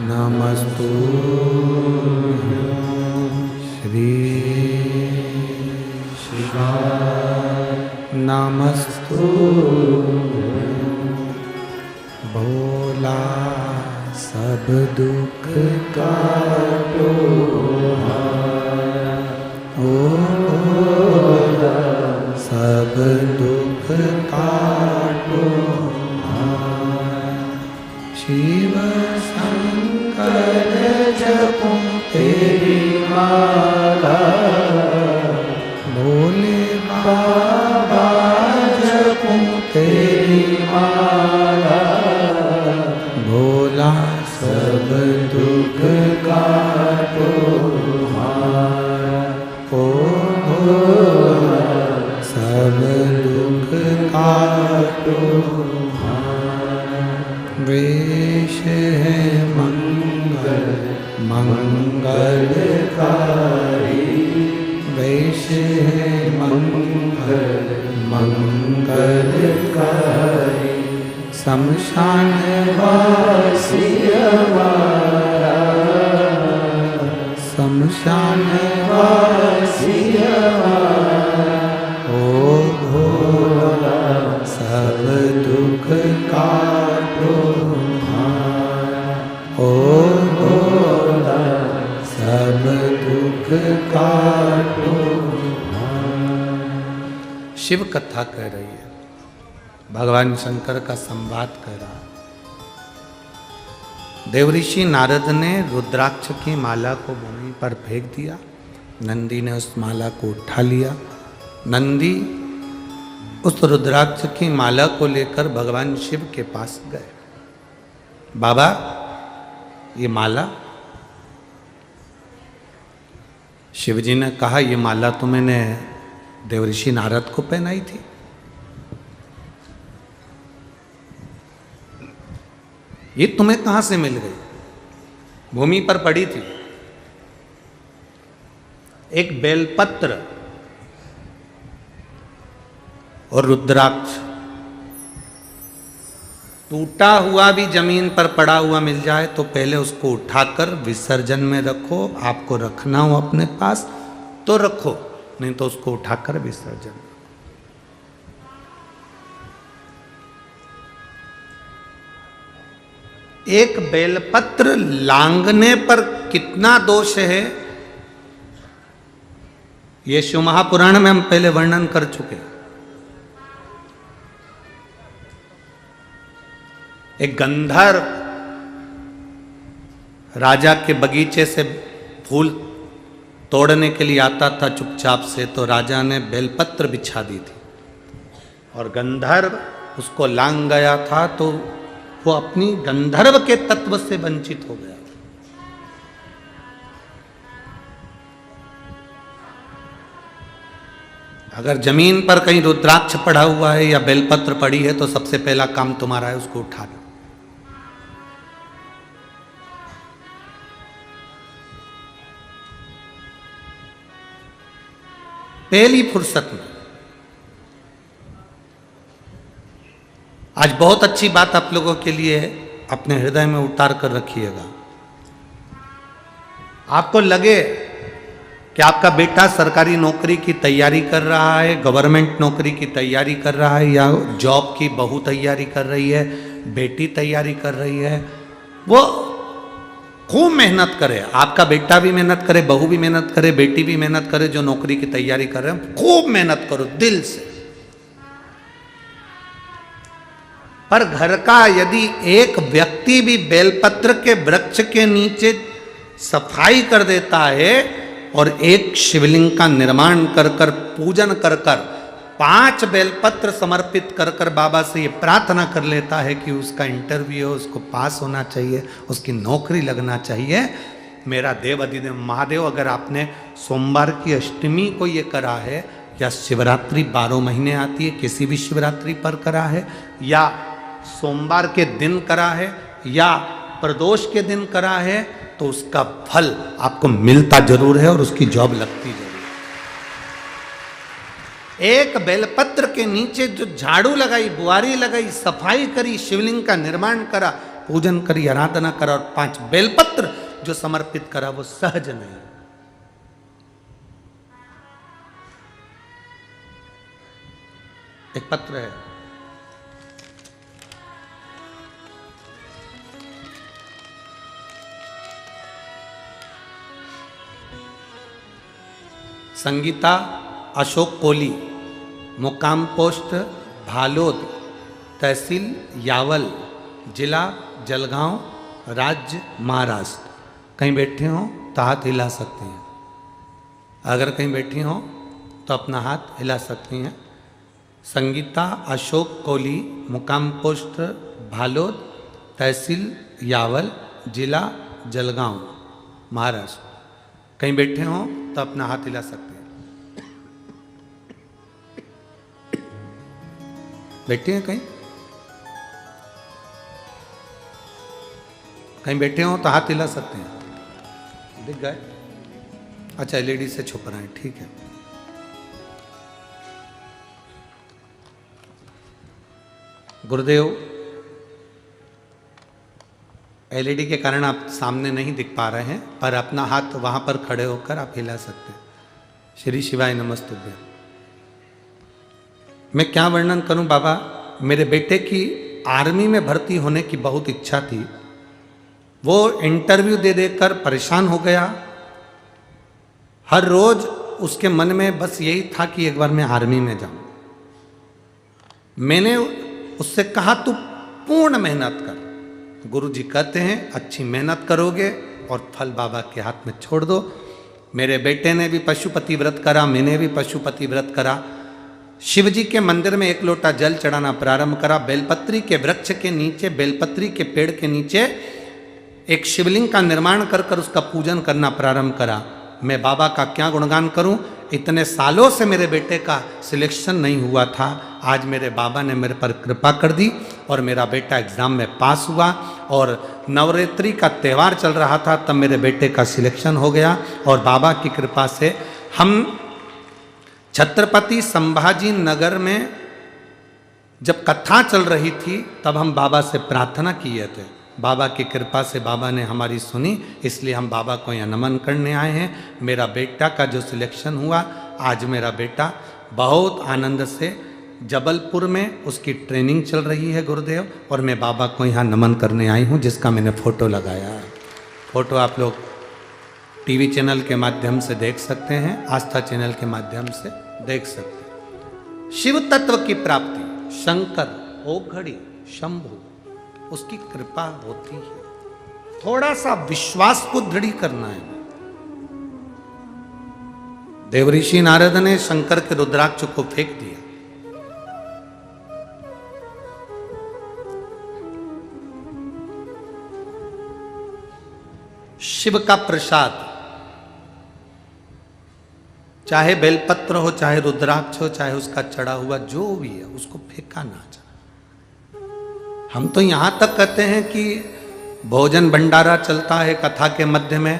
नमस्तु श्री शिवाय नमस्तु भोला सब दुख काटो ओ भोला सब दुख काटो शिव शंकर जपो तेरी माला भोले बाबा जपो तेरी माला भोला सब दुख काटो ओ भोला सब दुख काटो वेश है मंगल मंगलकारी वेश है मंगल मंगलकारी शमशान वासी हमारा शमशान वासी हमारा ओ भोला सब दुख काटो ओ भोला सब दुख काटो। शिव कथा कह रही है, भगवान शंकर का संवाद कह रहा है। देवऋषि नारद ने रुद्राक्ष की माला को भूमि पर फेंक दिया, नंदी ने उस माला को उठा लिया। नंदी उस रुद्राक्ष की माला को लेकर भगवान शिव के पास गए। बाबा ये माला, शिव जी ने कहा ये माला तो मैंने देवऋषि नारद को पहनाई थी। ये तुम्हें कहां से मिल गई? भूमि पर पड़ी थी। एक बेलपत्र और रुद्राक्ष टूटा हुआ भी जमीन पर पड़ा हुआ मिल जाए तो पहले उसको उठाकर विसर्जन में रखो। आपको रखना हो अपने पास तो रखो, नहीं तो उसको उठाकर विसर्जन। एक बेलपत्र लांघने पर कितना दोष है, ये शिव महापुराण में हम पहले वर्णन कर चुके हैं। एक गंधर्व राजा के बगीचे से फूल तोड़ने के लिए आता था चुपचाप से, तो राजा ने बेलपत्र बिछा दी थी और गंधर्व उसको लांघ गया था, तो वो अपनी गंधर्व के तत्व से वंचित हो गया। अगर जमीन पर कहीं रुद्राक्ष पड़ा हुआ है या बेलपत्र पड़ी है तो सबसे पहला काम तुम्हारा है उसको उठाना। पहली फुर्सत में। आज बहुत अच्छी बात आप लोगों के लिए है, अपने हृदय में उतार कर रखिएगा। आपको लगे कि आपका बेटा सरकारी नौकरी की तैयारी कर रहा है, गवर्नमेंट नौकरी की तैयारी कर रहा है, या जॉब की बहू तैयारी कर रही है, बेटी तैयारी कर रही है, वो खूब मेहनत करे। आपका बेटा भी मेहनत करे, बहू भी मेहनत करे, बेटी भी मेहनत करे, जो नौकरी की तैयारी कर रहे हैं, खूब मेहनत करो दिल से। पर घर का यदि एक व्यक्ति भी बेलपत्र के वृक्ष के नीचे सफाई कर देता है और एक शिवलिंग का निर्माण कर कर पूजन कर कर 5 बेलपत्र समर्पित कर कर बाबा से ये प्रार्थना कर लेता है कि उसका इंटरव्यू, उसको पास होना चाहिए, उसकी नौकरी लगना चाहिए। मेरा देव अधिदेव महादेव, अगर आपने सोमवार की अष्टमी को ये करा है, या शिवरात्रि 12 महीने आती है, किसी भी शिवरात्रि पर करा है, या सोमवार के दिन करा है, या प्रदोष के दिन करा है, तो उसका फल आपको मिलता जरूर है और उसकी जॉब लगती जरूर। एक बेलपत्र के नीचे जो झाड़ू लगाई, बुआरी लगाई, सफाई करी, शिवलिंग का निर्माण करा, पूजन करी, आराधना करा और 5 बेलपत्र जो समर्पित करा, वो सहज नहीं। एक पत्र है, संगीता अशोक कोली, मुकाम पोस्ट भालोद, तहसील यावल, जिला जलगांव, राज्य महाराष्ट्र। कहीं बैठे हो तो हाथ हिला सकते हैं। अगर कहीं बैठी हो तो अपना हाथ हिला सकती हैं। संगीता अशोक कोली, मुकाम पोस्ट भालोद, तहसील यावल, जिला जलगांव, महाराष्ट्र। कहीं बैठे हो तो अपना हाथ हिला सकते हैं। बैठे हैं कहीं? कहीं बैठे हो तो हाथ हिला सकते हैं। दिख गए? अच्छा, एलईडी से छुप रहे हैं, ठीक है। गुरुदेव, एलईडी के कारण आप सामने नहीं दिख पा रहे हैं, पर अपना हाथ वहां पर खड़े होकर आप हिला सकते हैं। श्री शिवाय नमस्तुभ्यं। मैं क्या वर्णन करूं बाबा, मेरे बेटे की आर्मी में भर्ती होने की बहुत इच्छा थी। वो इंटरव्यू दे देकर परेशान हो गया। हर रोज उसके मन में बस यही था कि एक बार मैं आर्मी में जाऊं। मैंने उससे कहा तू पूर्ण मेहनत कर। गुरु जी कहते हैं अच्छी मेहनत करोगे और फल बाबा के हाथ में छोड़ दो। मेरे बेटे ने भी पशुपति व्रत करा, मैंने भी पशुपति व्रत करा। शिव जी के मंदिर में 1 लोटा जल चढ़ाना प्रारंभ करा। बेलपत्री के वृक्ष के नीचे, बेलपत्री के पेड़ के नीचे एक शिवलिंग का निर्माण कर कर उसका पूजन करना प्रारंभ करा। मैं बाबा का क्या गुणगान करूं, इतने सालों से मेरे बेटे का सिलेक्शन नहीं हुआ था। आज मेरे बाबा ने मेरे पर कृपा कर दी और मेरा बेटा एग्ज़ाम में पास हुआ। और नवरात्रि का त्यौहार चल रहा था, तब मेरे बेटे का सिलेक्शन हो गया। और बाबा की कृपा से हम छत्रपति संभाजी नगर में जब कथा चल रही थी, तब हम बाबा से प्रार्थना किए थे। बाबा की कृपा से बाबा ने हमारी सुनी, इसलिए हम बाबा को यहाँ नमन करने आए हैं। मेरा बेटा का जो सिलेक्शन हुआ, आज मेरा बेटा बहुत आनंद से जबलपुर में उसकी ट्रेनिंग चल रही है गुरुदेव, और मैं बाबा को यहाँ नमन करने आई हूँ, जिसका मैंने फ़ोटो लगाया है। फ़ोटो आप लोग टीवी चैनल के माध्यम से देख सकते हैं, आस्था चैनल के माध्यम से देख सकते हैं। शिव तत्व की प्राप्ति, शंकर, ओघड़ी, शंभु, उसकी कृपा होती है। थोड़ा सा विश्वास को दृढ़ करना है। देवऋषि नारद ने शंकर के रुद्राक्ष को फेंक दिया। शिव का प्रसाद, चाहे बेलपत्र हो, चाहे रुद्राक्ष हो, चाहे उसका चढ़ा हुआ जो भी है, उसको फेंका ना जाए। हम तो यहां तक कहते हैं कि भोजन भंडारा चलता है कथा के मध्य में,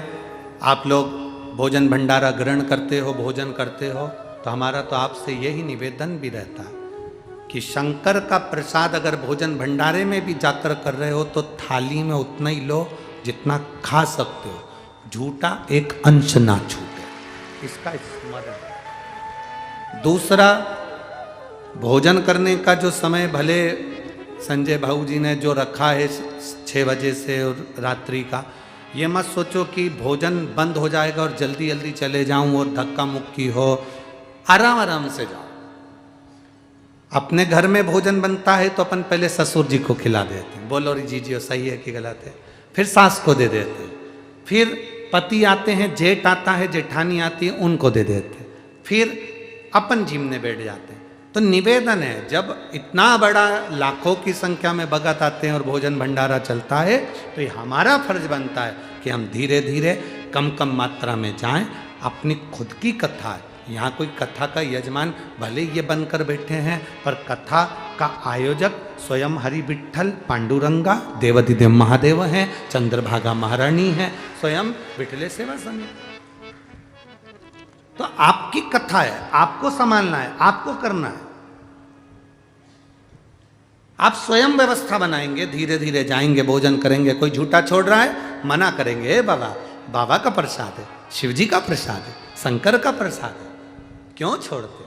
आप लोग भोजन भंडारा ग्रहण करते हो, भोजन करते हो, तो हमारा तो आपसे यही निवेदन भी रहता है कि शंकर का प्रसाद अगर भोजन भंडारे में भी जाकर कर रहे हो तो थाली में उतना ही लो जितना खा सकते हो, झूठा एक अंश ना छूटे, इसका स्मरण। दूसरा, भोजन करने का जो समय भले संजय भाऊ जी ने जो रखा है 6 बजे से और रात्रि का, ये मत सोचो कि भोजन बंद हो जाएगा और जल्दी जल्दी चले जाऊं और धक्का मुक्की हो। आराम आराम से जाओ। अपने घर में भोजन बनता है तो अपन पहले ससुर जी को खिला देते हैं, बोलो रे जी सही है कि गलत है, फिर सास को दे देते हैं, फिर पति आते हैं, जेठ आता है, जेठानी आती है, उनको दे देते हैं, फिर अपन जिमने बैठ जाते हैं। तो निवेदन है, जब इतना बड़ा लाखों की संख्या में भगत आते हैं और भोजन भंडारा चलता है, तो ये हमारा फर्ज बनता है कि हम धीरे धीरे कम कम मात्रा में जाएं। अपनी खुद की कथा है, यहाँ कोई कथा का यजमान भले ये बनकर बैठे हैं, पर कथा का आयोजक स्वयं हरि विठ्ठल पांडुरंगा देवाधिदेव महादेव हैं, चंद्रभागा महारानी हैं, स्वयं विठले सेवा समिति। तो आपकी कथा है, आपको संभालना है, आपको करना है। आप स्वयं व्यवस्था बनाएंगे, धीरे धीरे जाएंगे, भोजन करेंगे। कोई झूठा छोड़ रहा है, मना करेंगे, बाबा बाबा का प्रसाद है, शिव जी का प्रसाद है, शंकर का प्रसाद है, क्यों छोड़ते हो?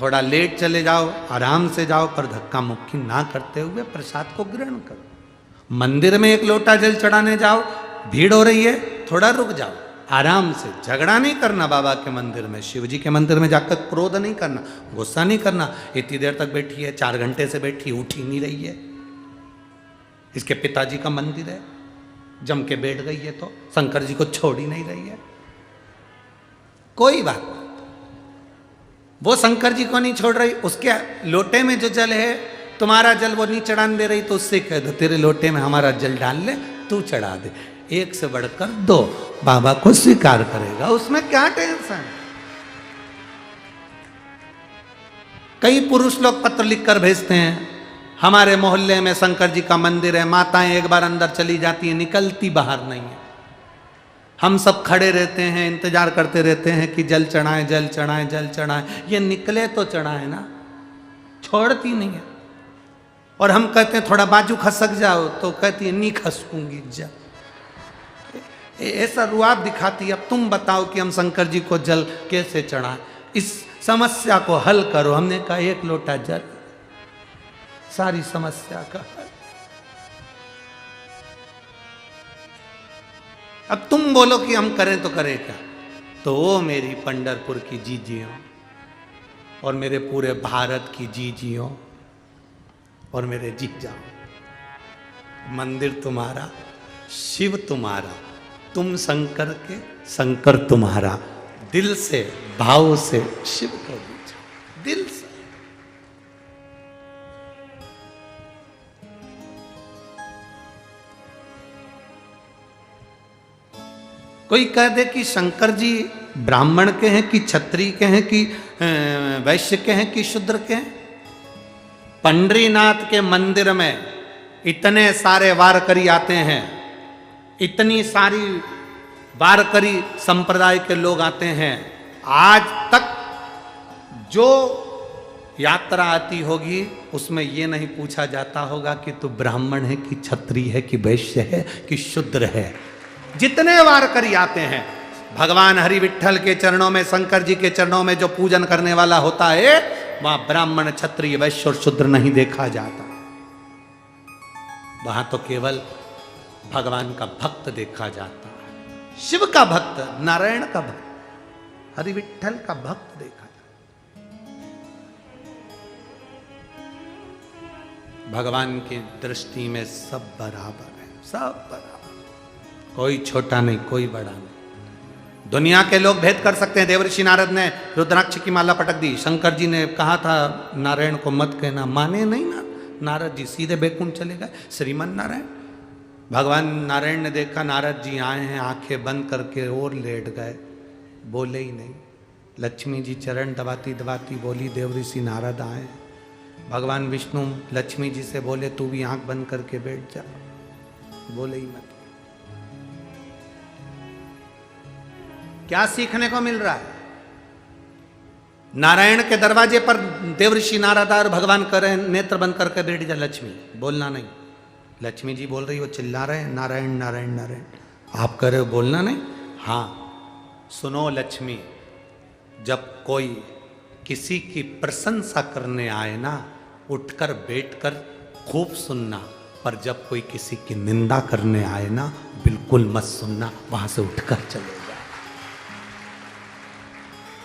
थोड़ा लेट चले जाओ, आराम से जाओ, पर धक्का मुक्की ना करते हुए प्रसाद को ग्रहण करो। मंदिर में एक लोटा जल चढ़ाने जाओ, भीड़ हो रही है, थोड़ा रुक जाओ, आराम से। झगड़ा नहीं करना बाबा के मंदिर में, शिव जी के मंदिर में जाकर क्रोध नहीं करना, गुस्सा नहीं करना। इतनी देर तक बैठी है, 4 घंटे से बैठी, उठ ही नहीं रही है। इसके पिताजी का मंदिर है, जम के बैठ गई है, तो शंकर जी को छोड़ ही नहीं रही है। कोई बात नहीं, वो शंकर जी को नहीं छोड़ रही, उसके लोटे में जो जल है, तुम्हारा जल वो नहीं चढ़ाने दे रही, तो उससे कह दो तेरे लोटे में हमारा जल डाल ले, तू चढ़ा दे। एक से बढ़कर 2 बाबा को स्वीकार करेगा, उसमें क्या टेंशन। कई पुरुष लोग पत्र लिखकर भेजते हैं, हमारे मोहल्ले में शंकर जी का मंदिर है, माताएं एक बार अंदर चली जाती हैं, निकलती बाहर नहीं है। हम सब खड़े रहते हैं, इंतजार करते रहते हैं कि जल चढ़ाएं, जल चढ़ाएं, जल चढ़ाएं। ये निकले तो चढ़ाएं ना, छोड़ती नहीं है। और हम कहते हैं थोड़ा बाजू खसक जाओ, तो कहती है नहीं खसकूंगी, जा। ऐसा रुआब दिखाती है। अब तुम बताओ कि हम शंकर जी को जल कैसे चढ़ाएं, इस समस्या को हल करो। हमने कहा 1 लोटा जल, सारी समस्या का हल। अब तुम बोलो कि हम करें तो करें क्या? तो वो मेरी पंढरपुर की जीजियों और मेरे पूरे भारत की जीजियों और मेरे जीजाओं, मंदिर तुम्हारा, शिव तुम्हारा, तुम शंकर के, शंकर तुम्हारा। दिल से, भाव से शिव को पूछो, दिल से। कोई कह दे कि शंकर जी ब्राह्मण के हैं कि क्षत्रिय के हैं कि वैश्य के हैं कि शूद्र के हैं, पंडरीनाथ के मंदिर में इतने सारे वारकरी आते हैं, इतनी सारी वारकरी संप्रदाय के लोग आते हैं। आज तक जो यात्रा आती होगी उसमें ये नहीं पूछा जाता होगा कि तू ब्राह्मण है कि क्षत्रिय है कि वैश्य है कि शूद्र है। जितने वारकरी आते हैं भगवान हरि विठ्ठल के चरणों में, शंकर जी के चरणों में जो पूजन करने वाला होता है, वहां ब्राह्मण, क्षत्रिय, वैश्य और शूद्र नहीं देखा जाता। वहां तो केवल भगवान का भक्त देखा जाता है, शिव का भक्त, नारायण का भक्त, हरि विठ्ठल का भक्त देखा जाता। भगवान की दृष्टि में सब बराबर है, सब बराबर, कोई छोटा नहीं, कोई बड़ा नहीं। दुनिया के लोग भेद कर सकते हैं। देवर्षि नारद ने रुद्राक्ष की माला पटक दी, शंकर जी ने कहा था नारायण को मत कहना, माने नहीं ना नारद जी, सीधे बैकुंठ चले गए। श्रीमन नारायण, भगवान नारायण ने देखा नारद जी आए हैं, आंखें बंद करके और लेट गए, बोले ही नहीं। लक्ष्मी जी चरण दबाती दबाती बोली देवर्षि नारद आए हैं। भगवान विष्णु लक्ष्मी जी से बोले तू भी आंख बंद करके बैठ जा, बोले ही मत। क्या सीखने को मिल रहा है? नारायण के दरवाजे पर देवर्षि नारद और भगवान करे नेत्र बंद करके बैठ जा, लक्ष्मी बोलना नहीं। लक्ष्मी जी बोल रही, वो चिल्ला रहे हैं नारायण नारायण नारायण, आप कह रहे हो बोलना नहीं। हाँ सुनो लक्ष्मी, जब कोई किसी की प्रशंसा करने आए ना, उठकर बैठकर खूब सुनना, पर जब कोई किसी की निंदा करने आए ना, बिल्कुल मत सुनना, वहां से उठकर चले जाओ,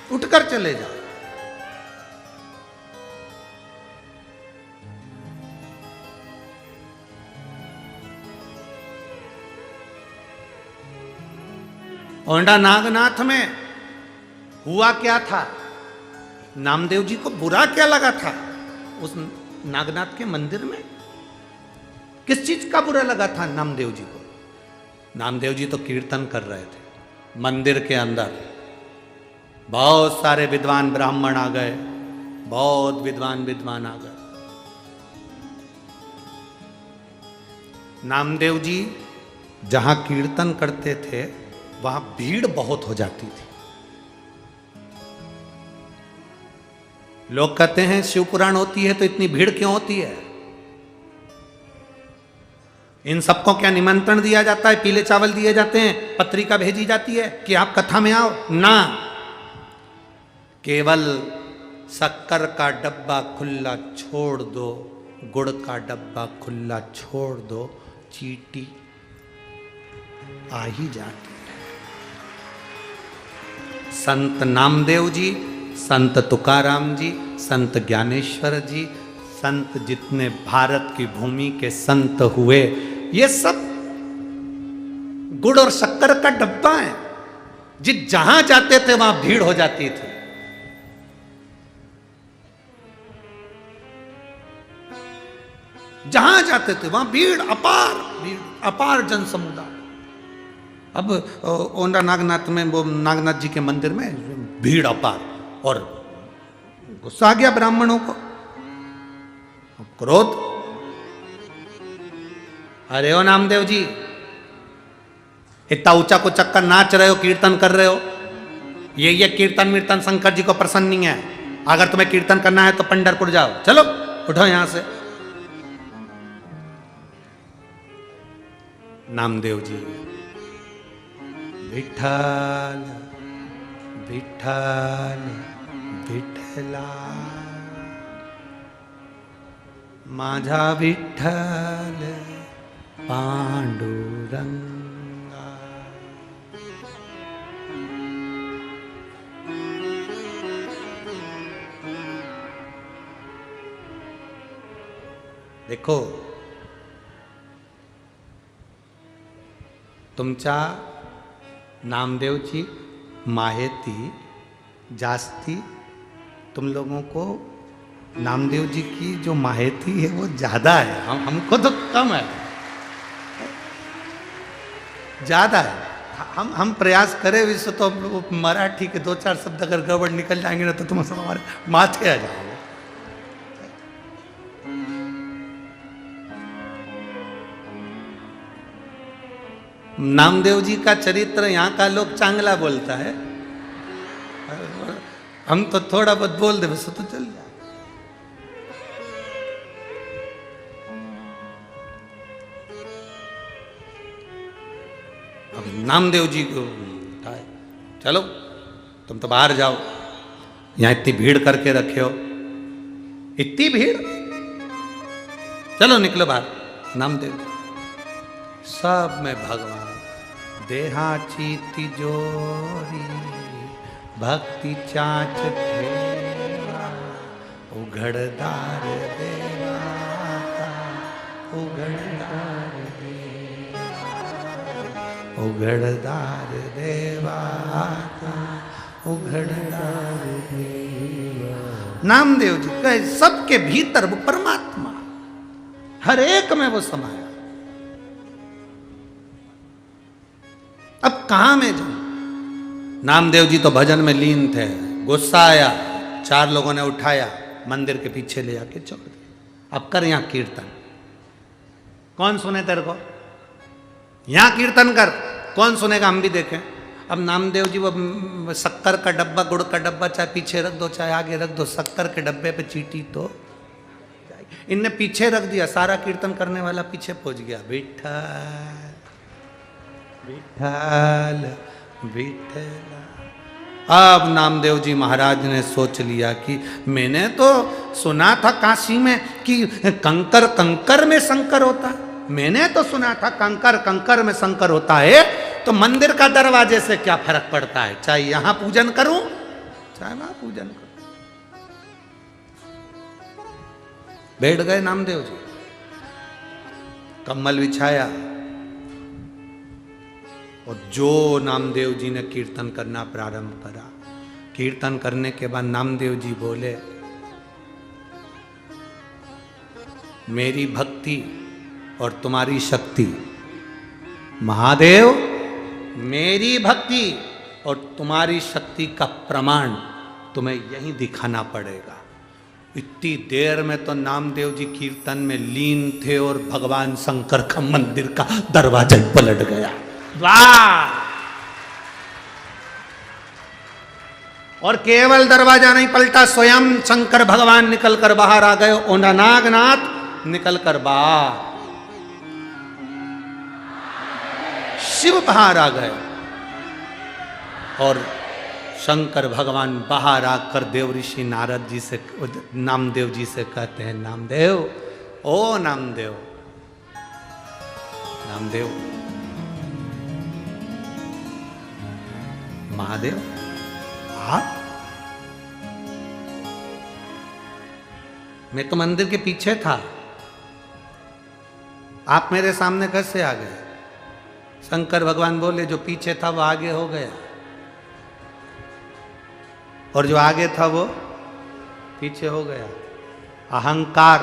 उठकर चले जाओ। औंढा नागनाथ में हुआ क्या था? नामदेव जी को बुरा क्या लगा था उस नागनाथ के मंदिर में? किस चीज का बुरा लगा था नामदेव जी को? नामदेव जी तो कीर्तन कर रहे थे मंदिर के अंदर। बहुत सारे विद्वान ब्राह्मण आ गए, बहुत विद्वान आ गए। नामदेव जी जहां कीर्तन करते थे वहां भीड़ बहुत हो जाती थी। लोग कहते हैं शिव पुराण होती है तो इतनी भीड़ क्यों होती है? इन सबको क्या निमंत्रण दिया जाता है? पीले चावल दिए जाते हैं, पत्रिका भेजी जाती है कि आप कथा में आओ? ना, केवल शक्कर का डब्बा खुला छोड़ दो, गुड़ का डब्बा खुला छोड़ दो, चीटी आ ही जाती है। संत नामदेव जी, संत तुकाराम जी, संत ज्ञानेश्वर जी, संत जितने भारत की भूमि के संत हुए, ये सब गुड़ और शक्कर का डब्बा है। जहां जाते थे वहां भीड़ हो जाती थी। जहां जाते थे वहां भीड़ अपार जन समुदाय। अब औंढा नागनाथ में, वो नागनाथ जी के मंदिर में भीड़ अपार, और गुस्सा आ गया ब्राह्मणों को, क्रोध। अरे ओ नामदेव जी, इतना ऊंचा को चक्कर नाच रहे हो, कीर्तन कर रहे हो, ये कीर्तन मीर्तन शंकर जी को पसंद नहीं है। अगर तुम्हें कीर्तन करना है तो पंढरपुर जाओ, चलो उठो यहां से। नामदेव जी, विठ्ठल विठ्ठल विठ्ठला, माझा विठ्ठल पांडुरंगा। देखो, तुमच्या नामदेवची माहिती जास्ती, तुम लोगों को नामदेव जी की जो माहिती है वो ज़्यादा है, हमको तो कम है, ज़्यादा है। हम प्रयास करें विश्व तो मराठी के 2-4 शब्द अगर गड़बड़ निकल जाएंगे ना तो तुम सब हमारे माथे आ जाओगे। नामदेव जी का चरित्र यहाँ का लोग चांगला बोलता है, हम तो थोड़ा बहुत बोल दे बस तो चल जाए। अब नामदेव जी को चलो तुम तो बाहर जाओ, यहां इतनी भीड़ करके रखे हो, इतनी भीड़, चलो निकलो बाहर। नामदेव सब में भगवान देहाची तिजोरी भक्ति चाच ठेवा उघड़दार देवा उघड़दार उघड़दार देवा उघड़दार देवा। नामदेव जी कहे सबके भीतर वो परमात्मा, हर एक में वो समाया। अब कहां में जाऊं? नामदेव जी तो भजन में लीन थे, गुस्सा आया, 4 लोगों ने उठाया, मंदिर के पीछे ले जाके छोड़ दिया। अब कर यहां कीर्तन, कौन सुने तेरे को? यहां कीर्तन कर, कौन सुनेगा, हम भी देखें। अब नामदेव जी वो शक्कर का डब्बा, गुड़ का डब्बा चाहे पीछे रख दो चाहे आगे रख दो, शक्कर के डब्बे पे चींटी तो इनने पीछे रख दिया, सारा कीर्तन करने वाला पीछे पहुंच गया। विठ्ठल विठ्ठल विठ्ठल। अब नामदेव जी महाराज ने सोच लिया कि मैंने तो सुना था काशी में कि कंकर कंकर में शंकर होता है, मैंने तो सुना था कंकर कंकर में शंकर होता है, तो मंदिर का दरवाजे से क्या फर्क पड़ता है, चाहे यहां पूजन करूं चाहे वहां पूजन करूं। बैठ गए नामदेव जी, कम्बल बिछाया और जो नामदेव जी ने कीर्तन करना प्रारंभ करा। कीर्तन करने के बाद नामदेव जी बोले, मेरी भक्ति और तुम्हारी शक्ति, महादेव मेरी भक्ति और तुम्हारी शक्ति का प्रमाण तुम्हें यहीं दिखाना पड़ेगा। इतनी देर में तो नामदेव जी कीर्तन में लीन थे और भगवान शंकर का मंदिर का दरवाजा पलट गया। वाह! और केवल दरवाजा नहीं पलटा, स्वयं शंकर भगवान निकलकर बाहर आ गए। और नागनाथ निकलकर बाहर, शिव बाहर आ गए और शंकर भगवान बाहर आकर देव ऋषि नारद जी से, नामदेव जी से कहते हैं, नामदेव, ओ नामदेव, नामदेव, महादेव आप? मैं तो मंदिर के पीछे था, आप मेरे सामने कैसे आ गए? शंकर भगवान बोले, जो पीछे था वो आगे हो गया और जो आगे था वो पीछे हो गया। अहंकार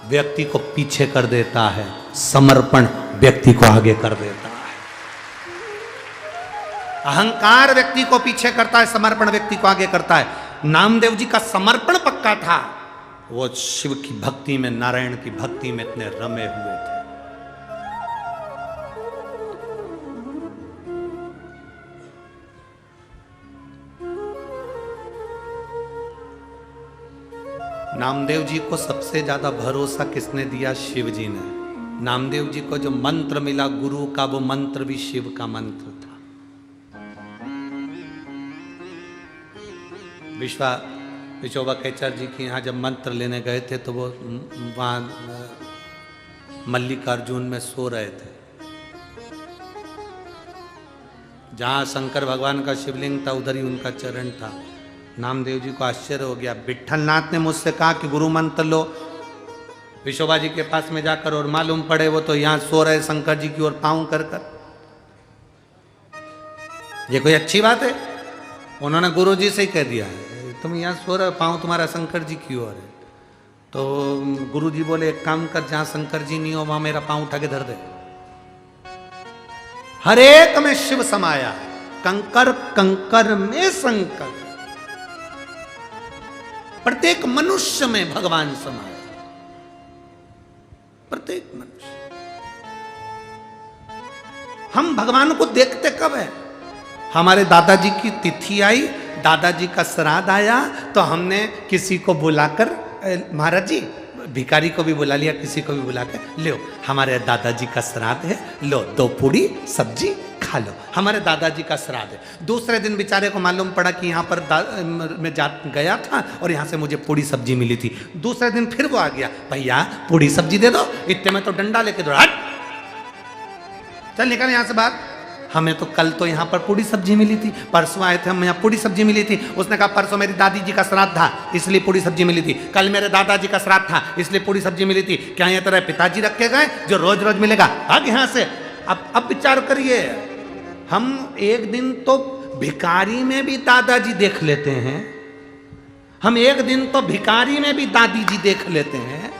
व्यक्ति को पीछे कर देता है, समर्पण व्यक्ति को आगे कर देता है। अहंकार व्यक्ति को पीछे करता है, समर्पण व्यक्ति को आगे करता है। नामदेव जी का समर्पण पक्का था, वो शिव की भक्ति में, नारायण की भक्ति में इतने रमे हुए थे। नामदेव जी को सबसे ज्यादा भरोसा किसने दिया? शिव जी ने। नामदेव जी को जो मंत्र मिला गुरु का, वो मंत्र भी शिव का मंत्र था। विश्वोबा कैचर जी के यहाँ जब मंत्र लेने गए थे तो वो वहाँ मल्लिकार्जुन में सो रहे थे। जहाँ शंकर भगवान का शिवलिंग था उधर ही उनका चरण था। नामदेव जी को आश्चर्य हो गया। विट्ठलनाथ ने मुझसे कहा कि गुरु मंत्र लो विश्वोबा जी के पास में जाकर, और मालूम पड़े वो तो यहाँ सो रहे शंकर जी की ओर पाँव कर कर। ये कोई अच्छी बात है? उन्होंने गुरु जी से ही कह दिया है, तुम यहाँ सो रहे, पाँव तुम्हारा शंकर जी की ओर है। तो गुरु जी बोले, एक काम कर, जहाँ शंकर जी नहीं हो वहां मेरा पाँव उठा के धर दे। हर एक में शिव समाया, कंकर कंकर में शंकर, प्रत्येक मनुष्य में भगवान समाया, प्रत्येक मनुष्य। हम भगवान को देखते कब है? हमारे दादाजी की तिथि आई, दादाजी का श्राद्ध आया, तो हमने किसी को बुलाकर, महाराज जी भिखारी को भी बुला लिया, किसी को भी बुला कर, लो हमारे दादाजी का श्राद्ध है, लो 2 पूड़ी सब्जी खा लो, हमारे दादाजी का श्राद्ध है। दूसरे दिन बेचारे को मालूम पड़ा कि यहाँ पर मैं गया था और यहाँ से मुझे पूड़ी सब्जी मिली थी। दूसरे दिन फिर वो आ गया, भैया पूड़ी सब्जी दे दो, इतने में तो डंडा लेके दौड़ा, हट चल निकल यहाँ से बाहर। हमें तो कल तो यहाँ पर पूड़ी सब्जी मिली थी, परसों आए थे हम यहाँ पूड़ी सब्जी मिली थी। उसने कहा परसों मेरी दादी जी का श्राद्ध था इसलिए पूड़ी सब्जी मिली थी, कल मेरे दादाजी का श्राद्ध था इसलिए पूड़ी सब्जी मिली थी। क्या ये तेरे पिताजी रखे गए जो रोज रोज मिलेगा? भाग यहाँ से। अब विचार करिए, हम एक दिन तो भिखारी में भी दादाजी देख लेते हैं, हम एक दिन तो भिखारी में भी दादी जी देख लेते हैं,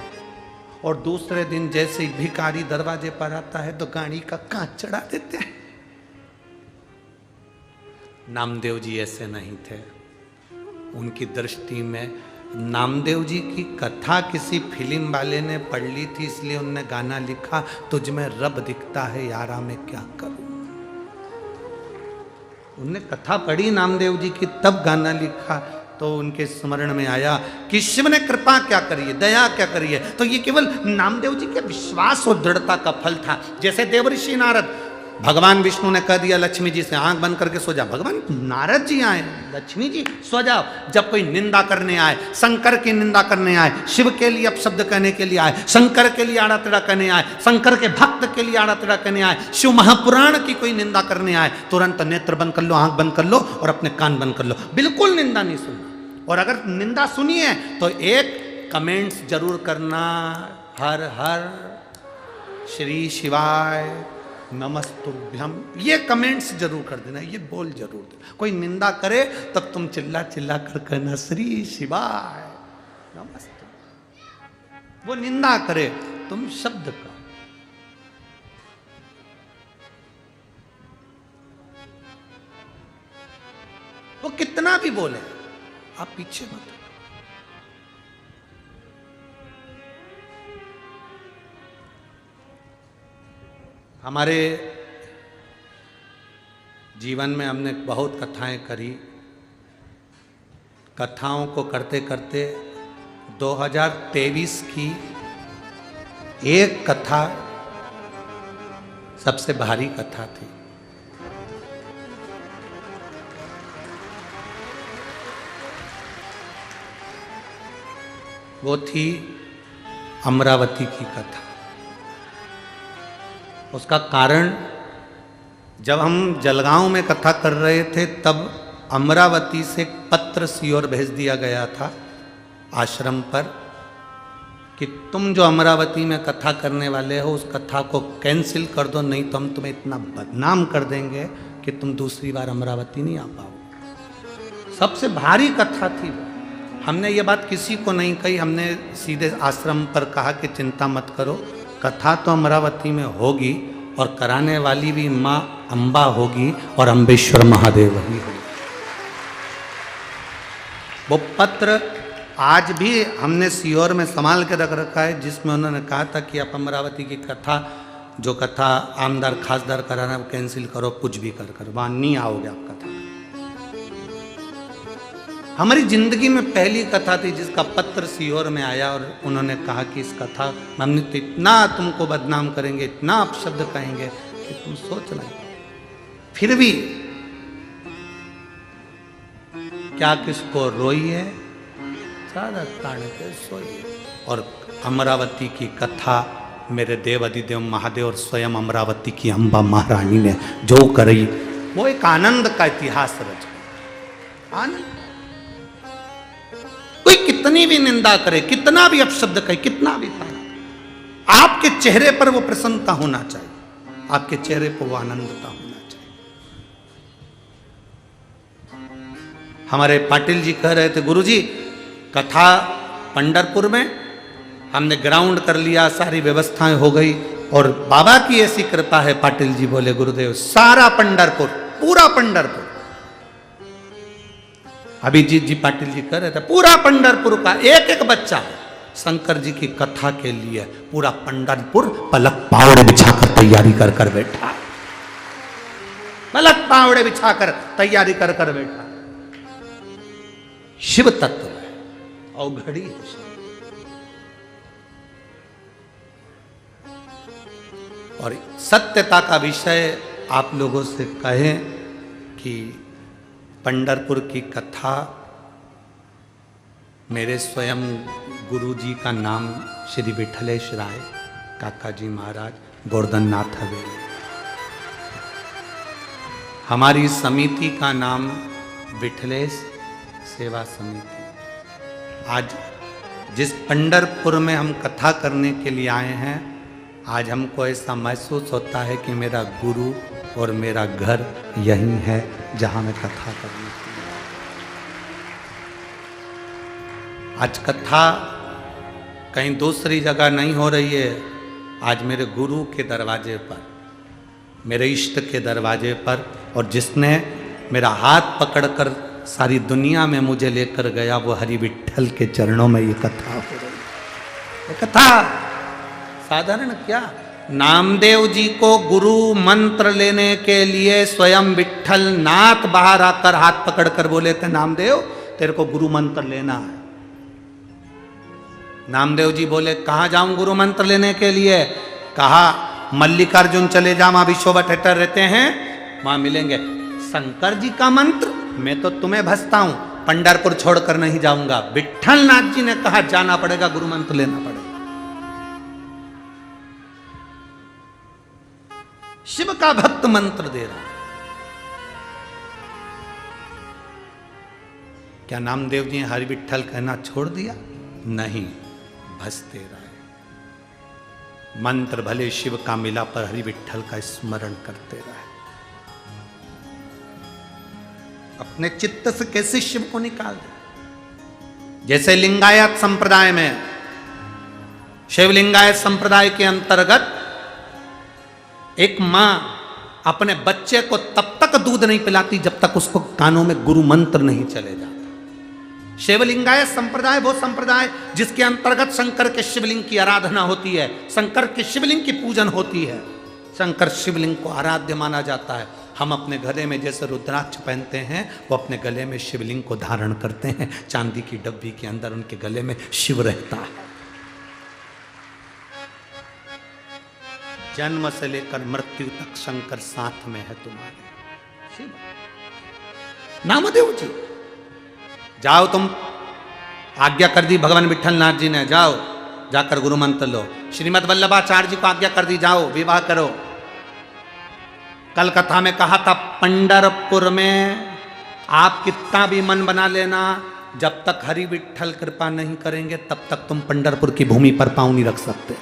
और दूसरे दिन जैसे ही भिखारी दरवाजे पर आता है तो गाड़ी का कांच चढ़ा देते हैं। नामदेव जी ऐसे नहीं थे। उनकी दृष्टि में नामदेव जी की कथा किसी फिल्म वाले ने पढ़ ली थी, इसलिए उनने गाना लिखा, तुझ में रब दिखता है यारा मैं क्या करूं। उनने कथा पढ़ी नामदेव जी की, तब गाना लिखा, तो उनके स्मरण में आया कि शिव ने कृपा क्या करी है, दया क्या करी है। तो ये केवल नामदेव जी के विश्वास और दृढ़ता का फल था। जैसे देवऋषि नारद, भगवान विष्णु ने कह दिया लक्ष्मी जी से आंख बंद करके सो जा, भगवान नारद जी आए, लक्ष्मी जी सो जाओ। जब कोई निंदा करने आए, शंकर की निंदा करने आए, शिव के लिए अपशब्द कहने के लिए आए, शंकर के लिए आड़ा टेढ़ा कहने आए, शंकर के भक्त के लिए आड़ा टेढ़ा कहने आए, शिव महापुराण की कोई निंदा करने आए, तुरंत नेत्र बंद कर लो, आंख बंद कर लो और अपने कान बंद कर लो, बिल्कुल निंदा नहीं सुनना। और अगर निंदा सुनी है तो एक कमेंट्स जरूर करना, हर हर श्री शिवाय नमस्तुभ्यम, ये कमेंट्स जरूर कर देना, ये बोल जरूर देना। कोई निंदा करे तब तुम चिल्ला चिल्ला कर कहना श्री शिवाय नमस्तुभ्यम। वो निंदा करे तुम शब्द का। वो कितना भी बोले आप पीछे मत। हमारे जीवन में हमने बहुत कथाएं करी। कथाओं को करते करते 2023 की एक कथा सबसे भारी कथा थी। वो थी अमरावती की कथा। उसका कारण, जब हम जलगांव में कथा कर रहे थे तब अमरावती से पत्र सीओर भेज दिया गया था आश्रम पर कि तुम जो अमरावती में कथा करने वाले हो उस कथा को कैंसिल कर दो, नहीं तो हम तुम्हें इतना बदनाम कर देंगे कि तुम दूसरी बार अमरावती नहीं आ पाओ। सबसे भारी कथा थी वो। हमने ये बात किसी को नहीं कही, हमने सीधे आश्रम पर कहा कि चिंता मत करो, कथा तो अमरावती में होगी और कराने वाली भी माँ अम्बा होगी और अम्बेश्वर महादेव ही होगी। वो पत्र आज भी हमने सीओर में संभाल के रख रखा है, जिसमें उन्होंने कहा था कि आप अमरावती की कथा, जो कथा आमदार खासदार कराना कैंसिल करो, कुछ भी कर वहाँ नहीं आओगे आप कथा। हमारी जिंदगी में पहली कथा थी जिसका पत्र सीहोर में आया और उन्होंने कहा कि इस कथा हमने तो इतना तुमको बदनाम करेंगे, इतना अपशब्द कहेंगे कि तुम सोच नहीं। फिर भी क्या किसको रोई है, सारा ताड़ के सोई। और अमरावती की कथा मेरे देव अधिदेव महादेव और स्वयं अमरावती की अम्बा महारानी ने जो करी, वो एक आनंद का इतिहास रच गया। आनंद। कोई कितनी भी निंदा करे, कितना भी अपशब्द कहे, कितना भी ताना, आपके चेहरे पर वो प्रसन्नता होना चाहिए, आपके चेहरे पर वो आनंदता होना चाहिए। हमारे पाटिल जी कह रहे थे, गुरुजी कथा पंढरपुर में हमने ग्राउंड कर लिया, सारी व्यवस्थाएं हो गई और बाबा की ऐसी कृपा है, पाटिल जी बोले गुरुदेव सारा पंढरपुर, पूरा पंढरपुर, अभिजीत जी पाटिल जी कह रहे थे, पूरा पंढरपुर का एक एक बच्चा शंकर जी की कथा के लिए पूरा पंढरपुर पलक पावड़े बिछाकर तैयारी कर बैठा। पावड़े बिछाकर तैयारी कर कर बैठा। शिव तत्व है, अवघड़ी है शिव। और सत्यता का विषय आप लोगों से कहें कि पंढरपुर की कथा, मेरे स्वयं गुरु जी का नाम श्री विठलेश राय काका जी महाराज गोवर्धन नाथ हवेली, हमारी समिति का नाम विठलेश सेवा समिति। आज जिस पंढरपुर में हम कथा करने के लिए आए हैं, आज हमको ऐसा महसूस होता है कि मेरा गुरु और मेरा घर यही है जहां मैं कथा करने के लिए। आज कथा कहीं दूसरी जगह नहीं हो रही है, आज मेरे गुरु के दरवाजे पर, मेरे इष्ट के दरवाजे पर, और जिसने मेरा हाथ पकड़कर सारी दुनिया में मुझे लेकर गया, वो हरि विठल के चरणों में ये कथा हो रही है। ये कथा साधारण क्या, नामदेव जी को गुरु मंत्र लेने के लिए स्वयं विठल नाथ बाहर आकर हाथ पकड़कर बोले थे, नामदेव तेरे को गुरु मंत्र लेना है। नामदेव जी बोले, कहाँ जाऊं गुरु मंत्र लेने के लिए? कहा मल्लिकार्जुन चले जा, वहां विश्वभा ठेठर रहते हैं, वहां मिलेंगे। शंकर जी का मंत्र मैं तो तुम्हें भजता हूं, पंढरपुर छोड़कर नहीं जाऊंगा। विठल नाथ जी ने कहा जाना पड़ेगा, गुरु मंत्र लेना पड़ेगा। शिव का भक्त मंत्र दे रहा। क्या नामदेव जी हरि विठल कहना छोड़ दिया? नहीं, भजते रहे। मंत्र भले शिव का मिला, पर हरि विठल का स्मरण करते रहे। अपने चित्त से कैसे शिव को निकाल दे। जैसे लिंगायत संप्रदाय में, शिव लिंगायत संप्रदाय के अंतर्गत एक मां अपने बच्चे को तब तक दूध नहीं पिलाती जब तक उसको कानों में गुरु मंत्र नहीं चले जाता। शिवलिंगायत संप्रदाय वो संप्रदाय जिसके अंतर्गत शंकर के शिवलिंग की आराधना होती है, शंकर के शिवलिंग की पूजन होती है, शंकर शिवलिंग को आराध्य माना जाता है। हम अपने गले में जैसे रुद्राक्ष पहनते हैं, वो अपने गले में शिवलिंग को धारण करते हैं। चांदी की डब्बी के अंदर उनके गले में शिव रहता है। जन्म से लेकर मृत्यु तक शंकर साथ में है तुम्हारे। शिव नामदेव जी, जाओ तुम, आज्ञा कर दी भगवान विठल नाथ जी ने, जाओ जाकर गुरु मंत्र लो। श्रीमद वल्लभाचार्य जी को आज्ञा कर दी, जाओ विवाह करो। कल कथा में कहा था, पंढरपुर में आप कितना भी मन बना लेना, जब तक हरि विठल कृपा नहीं करेंगे तब तक तुम पंढरपुर की भूमि पर पांव नहीं रख सकते।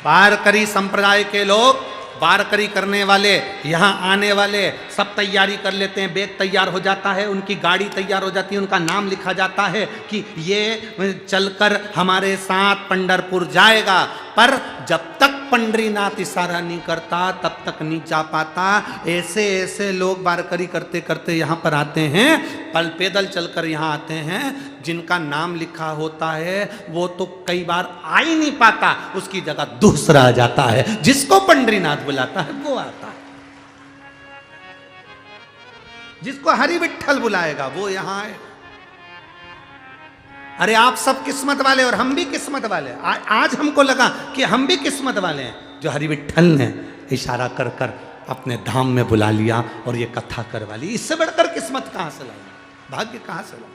वारकरी संप्रदाय के लोग, वारकरी करने वाले, यहाँ आने वाले सब तैयारी कर लेते हैं, बैग तैयार हो जाता है, उनकी गाड़ी तैयार हो जाती है, उनका नाम लिखा जाता है कि ये चलकर हमारे साथ पंढरपुर जाएगा। पर जब तक पंडरीनाथ इशारा नहीं करता तब तक नहीं जा पाता। ऐसे ऐसे लोग वारकरी करते करते यहाँ पर आते हैं, पल पैदल चलकर यहाँ आते हैं, जिनका नाम लिखा होता है वो तो कई बार आ ही नहीं पाता, उसकी जगह दूसरा आ जाता है। जिसको पंडरीनाथ बुलाता है वो आता है, जिसको हरि विठल बुलाएगा वो यहाँ आए। अरे आप सब किस्मत वाले और हम भी किस्मत वाले। आज हमको लगा कि हम भी किस्मत वाले हैं, जो हरि विठल ने इशारा कर कर अपने धाम में बुला लिया और ये कथा करवा ली। इससे बढ़कर किस्मत कहां से लाई, भाग्य कहां से लाई।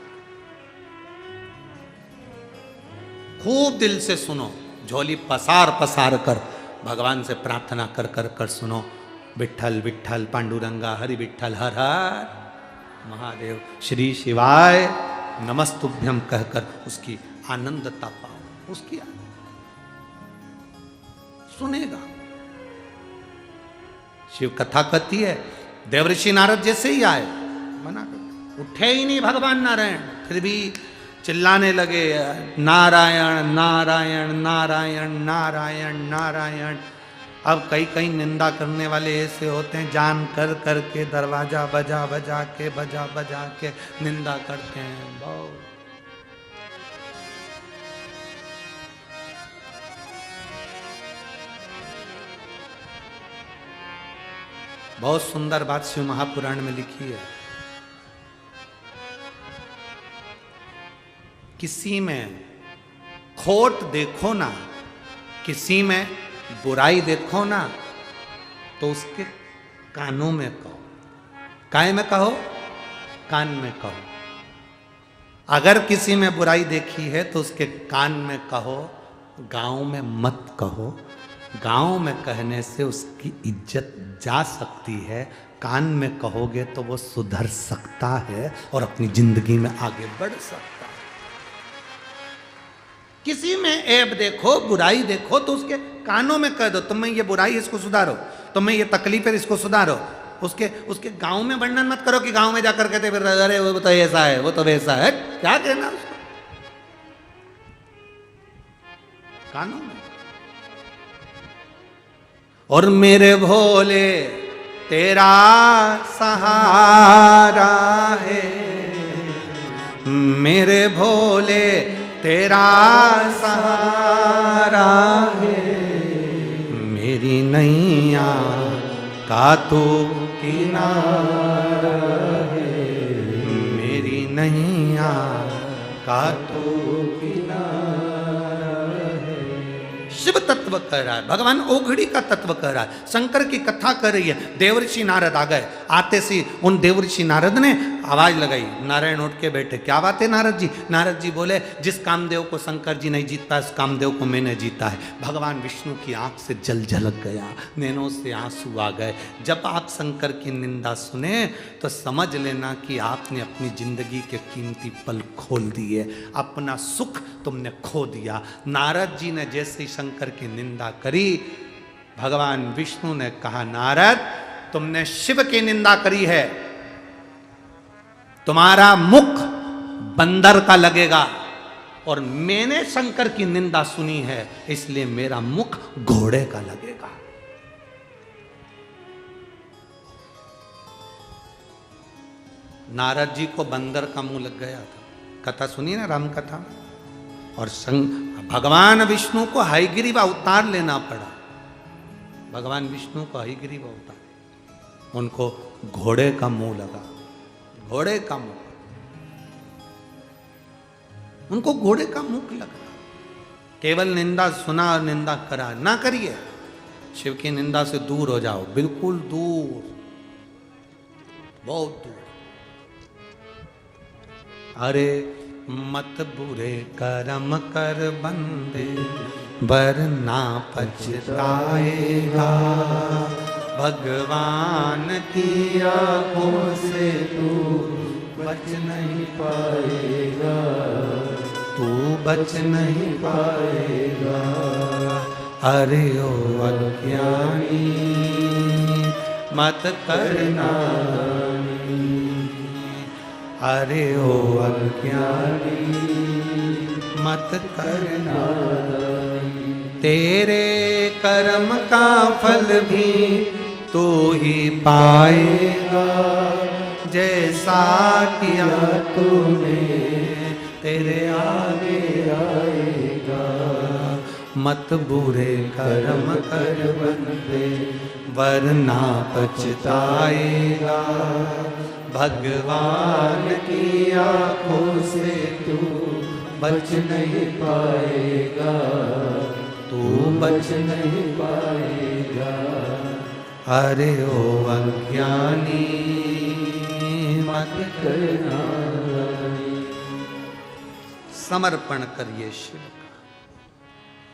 खूब दिल से सुनो, झोली पसार पसार कर भगवान से प्रार्थना कर कर कर सुनो, विठल विठल पांडुरंगा हरि विठल हर हर महादेव श्री शिवाय नमस्तुभ्यम कहकर उसकी आनंदता पाओ। उसकी सुनेगा। शिव कथा कहती है, देवऋषि नारद जैसे ही आए, मना कर, उठे ही नहीं भगवान नारायण, फिर भी चिल्लाने लगे, नारायण नारायण नारायण नारायण नारायण। अब कई कई निंदा करने वाले ऐसे होते हैं, जान कर करके दरवाजा बजा बजा के निंदा करते हैं। बहुत बहुत सुंदर बात शिव महापुराण में लिखी है। किसी में खोट देखो ना, किसी में बुराई देखो ना, तो उसके कानों में कहो। काय में कहो? कान में कहो। अगर किसी में बुराई देखी है तो उसके कान में कहो, गांव में मत कहो। गांव में कहने से उसकी इज्जत जा सकती है, कान में कहोगे तो वो सुधर सकता है और अपनी जिंदगी में आगे बढ़ सकता है। किसी में ऐब देखो, बुराई देखो तो उसके कानों में कह दो, तुम में ये बुराई इसको सुधारो, तुम में ये तकलीफ है इसको सुधारो। उसके गांव में वर्णन मत करो कि गांव में जाकर कहते फिर अरे वो तो ऐसा है, वो तो वैसा है। क्या कहना उसको? कानों में। और मेरे भोले तेरा सहारा है, मेरे भोले तेरा सहारा है, मेरी नैया का तू किनारा है, मेरी नैया का तू किनारा है। शिव तत्व कह रहा है, भगवान ओघड़ी का तत्व कह रहा है, शंकर की कथा कर रही है। देवर्षि नारद आ गए, आते सी उन देवर्षि नारद ने आवाज लगाई, नारायण उठ के बैठे। क्या बात है नारद जी? नारद जी बोले, जिस कामदेव को शंकर जी नहीं जीता, उस कामदेव को मैंने जीता है। भगवान विष्णु की आंख से जल झलक गया, नैनों से आंसू आ गए। जब आप शंकर की निंदा सुने तो समझ लेना कि आपने अपनी जिंदगी के कीमती पल खोल दिए, अपना सुख तुमने खो दिया। नारद जी ने जैसे शंकर की निंदा करी, भगवान विष्णु ने कहा, नारद तुमने शिव की निंदा करी है, तुम्हारा मुख बंदर का लगेगा, और मैंने शंकर की निंदा सुनी है इसलिए मेरा मुख घोड़े का लगेगा। नारद जी को बंदर का मुंह लग गया था, कथा सुनी ना राम कथा में। और भगवान विष्णु को हयग्रीव अवतार लेना पड़ा, भगवान विष्णु को हयग्रीव अवतार, उनको घोड़े का मुंह लगा, घोड़े का मुंह, उनको घोड़े का मुख लगा। केवल निंदा सुना और निंदा करा ना करिए, शिव की निंदा से दूर हो जाओ, बिल्कुल दूर, बहुत दूर। अरे मत बुरे कर्म कर बंदे, वरना पछताएगा, भगवान की आंखों से तू बच नहीं पाएगा, तू बच नहीं पाएगा। अरे ओ अज्ञानी मत करना, अरे ओ अज्ञानी मत करना, तेरे कर्म का फल भी तू ही पाएगा, जैसा किया तूने तेरे आगे आएगा। मत बुरे कर्म कर बंदे, वरना पछताएगा, भगवान की आंखों से तू बच नहीं पाएगा, तू बच नहीं पाएगा। अरे ओ अज्ञानी मत करना। समर्पण करिए शिव का,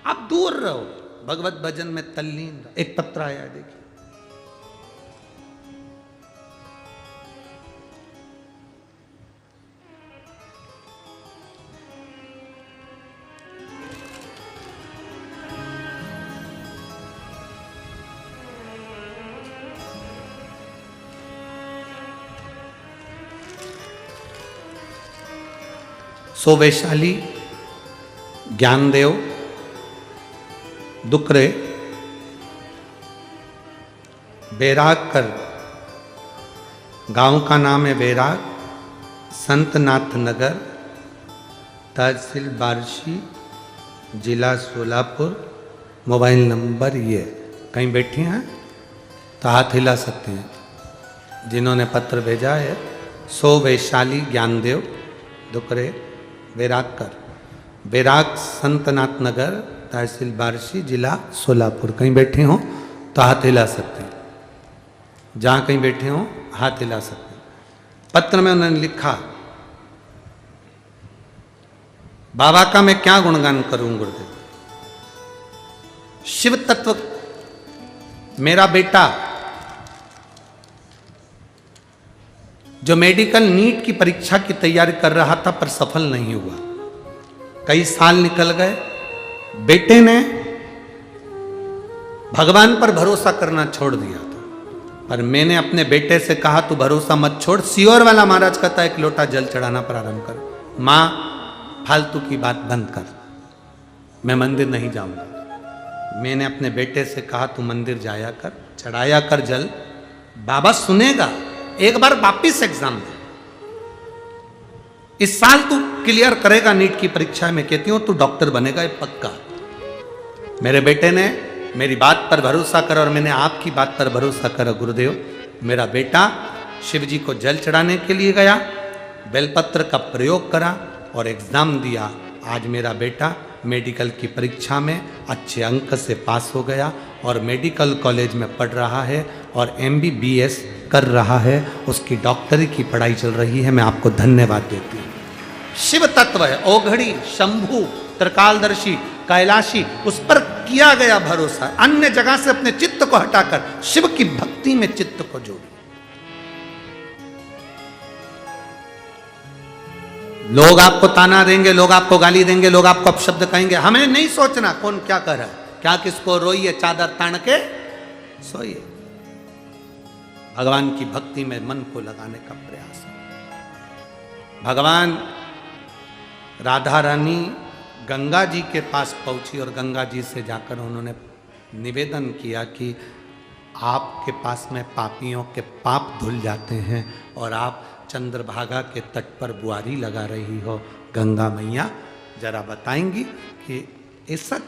आप दूर रहो, भगवत भजन में तल्लीन रहो। एक पत्र आया है, देखिए, सो वैशाली ज्ञानदेव दुकरे बैराग कर, गांव का नाम है बैराग, संतनाथ नगर, तहसील बार्शी, जिला सोलापुर। मोबाइल नंबर ये, कहीं बैठी हैं तो हाथ हिला सकते हैं। जिन्होंने पत्र भेजा है, सो वैशाली ज्ञानदेव दुकरे बैरागकर, बैराग संतनाथ नगर, तहसील बार्शी, जिला सोलापुर। कहीं बैठे हो तो हाथ हिला सकते हैं, जहाँ कहीं बैठे हो हाथ हिला सकते हैं। पत्र में उन्होंने लिखा, बाबा का मैं क्या गुणगान करूं गुरुदेव। शिव तत्व, मेरा बेटा जो मेडिकल नीट की परीक्षा की तैयारी कर रहा था पर सफल नहीं हुआ, कई साल निकल गए, बेटे ने भगवान पर भरोसा करना छोड़ दिया था। पर मैंने अपने बेटे से कहा तू भरोसा मत छोड़, सियोर वाला महाराज कहता है एक लोटा जल चढ़ाना प्रारंभ कर। मां फालतू की बात बंद कर, मैं मंदिर नहीं जाऊंगा। मैंने अपने बेटे से कहा तू मंदिर जाया कर, चढ़ाया कर जल, बाबा सुनेगा। एक बार वापिस एग्जाम दे, इस साल तू क्लियर करेगा नीट की परीक्षा में, कहती हूं तू डॉक्टर बनेगा ये पक्का। मेरे बेटे ने मेरी बात पर भरोसा कर और मैंने आपकी बात पर भरोसा करा गुरुदेव। मेरा बेटा शिव जी को जल चढ़ाने के लिए गया, बेलपत्र का प्रयोग करा और एग्जाम दिया। आज मेरा बेटा मेडिकल की परीक्षा में अच्छे अंक से पास हो गया और मेडिकल कॉलेज में पढ़ रहा है और MBBS कर रहा है, उसकी डॉक्टरी की पढ़ाई चल रही है। मैं आपको धन्यवाद देती हूँ। शिव तत्व है, ओघड़ी, शंभु, त्रिकालदर्शी, कैलाशी, उस पर किया गया भरोसा। अन्य जगह से अपने चित्त को हटाकर शिव की भक्ति में चित्त को जोड़िए। लोग आपको ताना देंगे, लोग आपको गाली देंगे, लोग आपको अपशब्द कहेंगे, हमें नहीं सोचना कौन क्या कर रहा है, क्या किसको रोइए, चादर तान के सोइए। भगवान की भक्ति में मन को लगाने का प्रयास। भगवान राधा रानी गंगा जी के पास पहुंची और गंगा जी से जाकर उन्होंने निवेदन किया कि आपके पास में पापियों के पाप धुल जाते हैं और आप चंद्रभागा के तट पर बुआरी लगा रही हो। गंगा मैया जरा बताएंगी कि ऐसा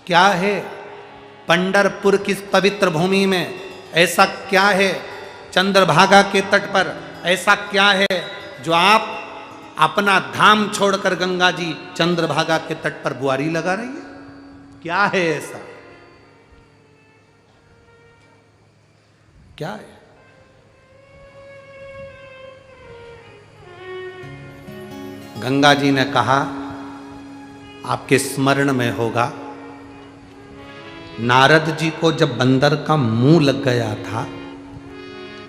क्या है पंढरपुर की पवित्र भूमि में, ऐसा क्या है चंद्रभागा के तट पर, ऐसा क्या है जो आप अपना धाम छोड़कर गंगा जी चंद्रभागा के तट पर बुआरी लगा रही है? क्या है ऐसा, क्या है? गंगा जी ने कहा आपके स्मरण में होगा, नारद जी को जब बंदर का मुंह लग गया था,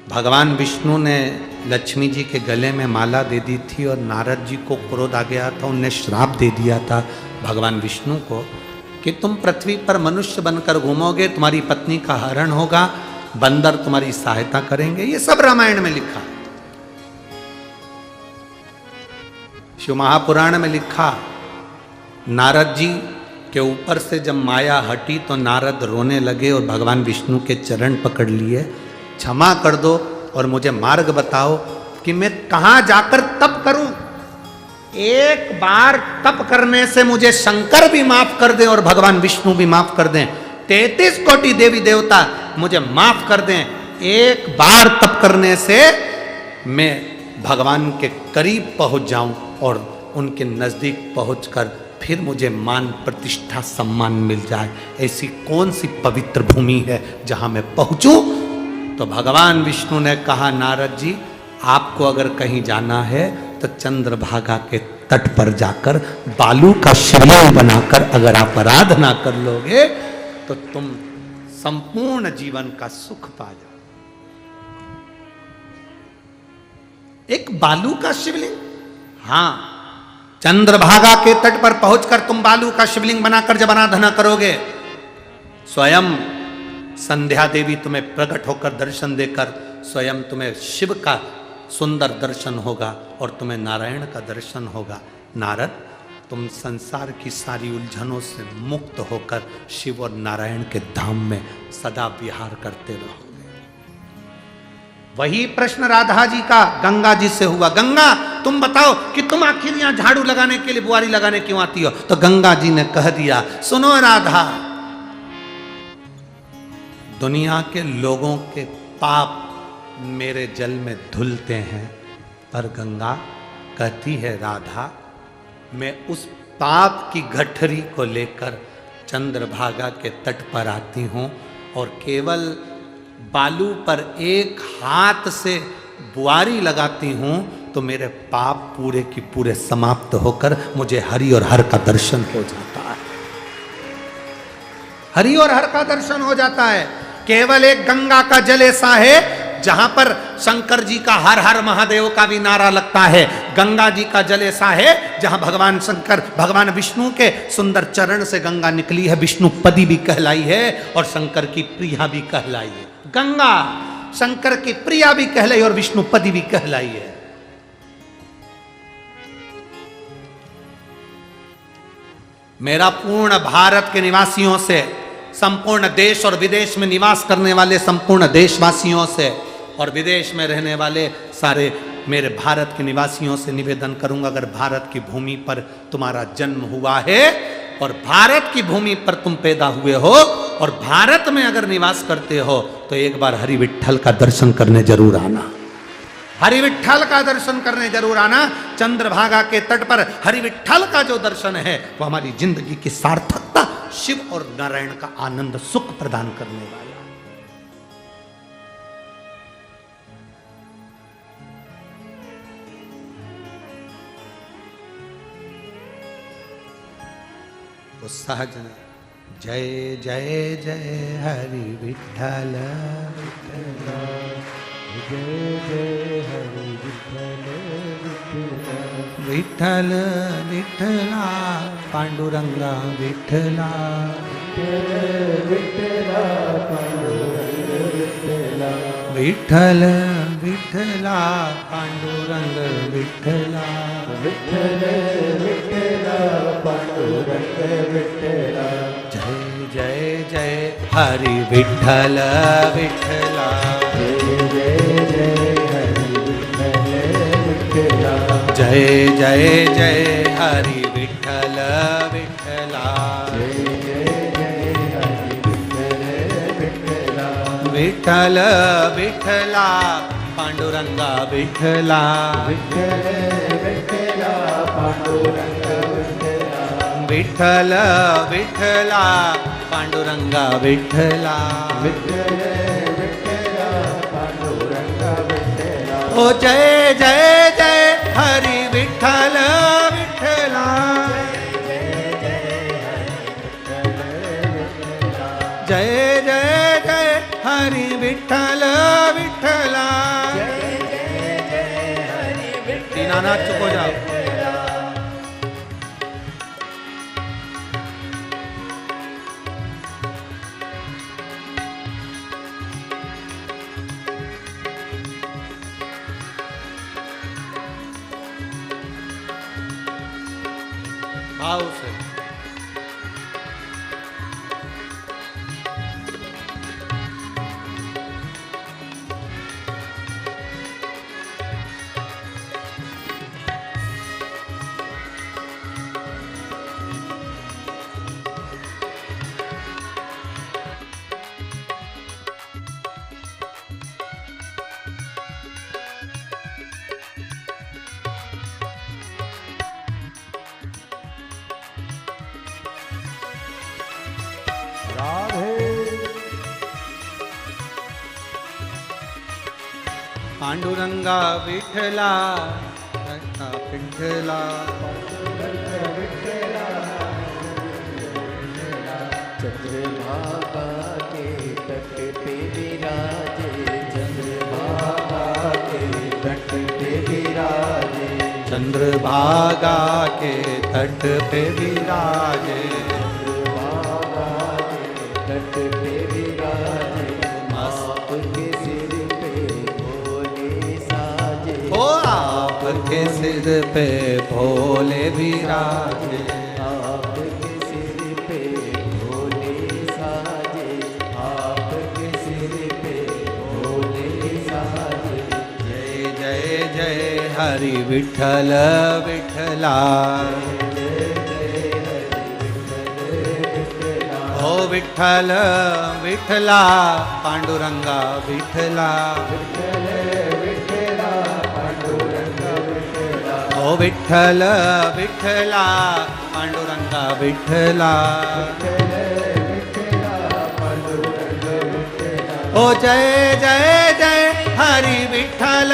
भगवान विष्णु ने लक्ष्मी जी के गले में माला दे दी थी और नारद जी को क्रोध आ गया था, उन्हें श्राप दे दिया था भगवान विष्णु को कि तुम पृथ्वी पर मनुष्य बनकर घूमोगे, तुम्हारी पत्नी का हरण होगा, बंदर तुम्हारी सहायता करेंगे। ये सब रामायण में लिखा है। शिव महापुराण में लिखा, नारद जी के ऊपर से जब माया हटी तो नारद रोने लगे और भगवान विष्णु के चरण पकड़ लिए, क्षमा कर दो और मुझे मार्ग बताओ कि मैं कहां जाकर तप करूं। एक बार तप करने से मुझे शंकर भी माफ कर दें और भगवान विष्णु भी माफ कर दें, 33 कोटि देवी देवता मुझे माफ कर दें, एक बार तप करने से मैं भगवान के करीब पहुंच जाऊं और उनके नजदीक पहुंचकर फिर मुझे मान प्रतिष्ठा सम्मान मिल जाए। ऐसी कौन सी पवित्र भूमि है जहां मैं पहुंचूं? तो भगवान विष्णु ने कहा, नारद जी आपको अगर कहीं जाना है तो चंद्रभागा के तट पर जाकर बालू का शिवलिंग बनाकर अगर आप आराधना कर लोगे तो तुम संपूर्ण जीवन का सुख पा जाओ। एक बालू का शिवलिंग, हां, चंद्रभागा के तट पर पहुंचकर तुम बालू का शिवलिंग बनाकर जब आराधना करोगे, स्वयं संध्या देवी तुम्हें प्रकट होकर दर्शन देकर स्वयं तुम्हें शिव का सुंदर दर्शन होगा और तुम्हें नारायण का दर्शन होगा। नारद, तुम संसार की सारी उलझनों से मुक्त होकर शिव और नारायण के धाम में सदा विहार करते रहोगे। वही प्रश्न राधा जी का गंगा जी से हुआ, गंगा तुम बताओ कि तुम आखिर यहां झाड़ू लगाने के लिए, बुआरी लगाने क्यों आती हो? तो गंगा जी ने कह दिया, सुनो राधा, दुनिया के लोगों के पाप मेरे जल में धुलते हैं। पर गंगा कहती है राधा, मैं उस पाप की गठरी को लेकर चंद्रभागा के तट पर आती हूँ और केवल बालू पर एक हाथ से बुआरी लगाती हूँ तो मेरे पाप पूरे की पूरे समाप्त होकर मुझे हरि और हर का दर्शन हो जाता है। हरि और हर का दर्शन हो जाता है। केवल एक गंगा का जल ऐसा है जहां पर शंकर जी का हर हर महादेव का भी नारा लगता है। गंगा जी का जल ऐसा है जहां भगवान शंकर, भगवान विष्णु के सुंदर चरण से गंगा निकली है। विष्णु पदी भी कहलाई है और शंकर की प्रिया भी कहलाई है। गंगा शंकर की प्रिया भी कहलाई और विष्णु पदी भी कहलाई है। मेरा पूर्ण भारत के निवासियों से, संपूर्ण देश और विदेश में निवास करने वाले संपूर्ण देशवासियों से और विदेश में रहने वाले सारे मेरे भारत के निवासियों से निवेदन करूंगा, अगर भारत की भूमि पर तुम्हारा जन्म हुआ है और भारत की भूमि पर तुम पैदा हुए हो और भारत में अगर निवास करते हो तो एक बार हरि विठ्ठल का दर्शन करने जरूर आना। हरि विठ्ठल का दर्शन करने जरूर आना। चंद्रभागा के तट पर हरि विठ्ठल का जो दर्शन है वो हमारी जिंदगी की सार्थकता, शिव और नारायण का आनंद सुख प्रदान करने वाला। तो सहज जय जय जय हरि विठ्ठल जय जय हरि विठ्ठल विठ्ठल विठ्ठला पांडुरंगा विठ्ठला विठ्ठला पांडुरंग विठ्ठला विठ्ठल विठ्ठला पांडुरंग विठ्ठला विठ्ठल विठ्ठला पांडुरंग विठ्ठला जय जय जय हरि विठ्ठल विठ्ठला जय जय जय हरि विठ्ठल विठ्ठला जय जय जय हरि विठ्ठल विठ्ठला जय जय जय हरि विठ्ठल विठ्ठला विठ्ठल विठ्ठला पांडुरंगा विठ्ठला विठ्ठल विठ्ठला पांडुरंग विठ्ठला विठ्ठल विठ्ठला पांडुरंगा विठ्ठला विठ्ठल विठ्ठला पांडुरंग विठ्ठला ओ जय जय जय हरि विठ्ठल विठ्ठला जय जय जय हरि विठ्ठल विठ्ठला दीनानाथ चुप हो जाओ। भाव से पांडुरंगा विठ्ठला विठ्ठला चंद्रभागा के तट पे विराजे चंद्रभागा के तट पे विराजे चंद्रभागा के तट पे विराजे चंद्रभागा के तट पे विराजे आपके सिर पे भोले साजे ओ आपके सिर पे भोले विराजे आपके सिर पे भोले साजे आपके सिर पे भोले साजे जय जय जय हरि विठ्ठल विठ्ठला ओ विठ्ठल विठ्ठला पांडुरंगा विठ्ठला ओ विठ्ठल विठ्ठला पांडुरंगा विठ्ठला ओ जय जय जय हरि विठ्ठल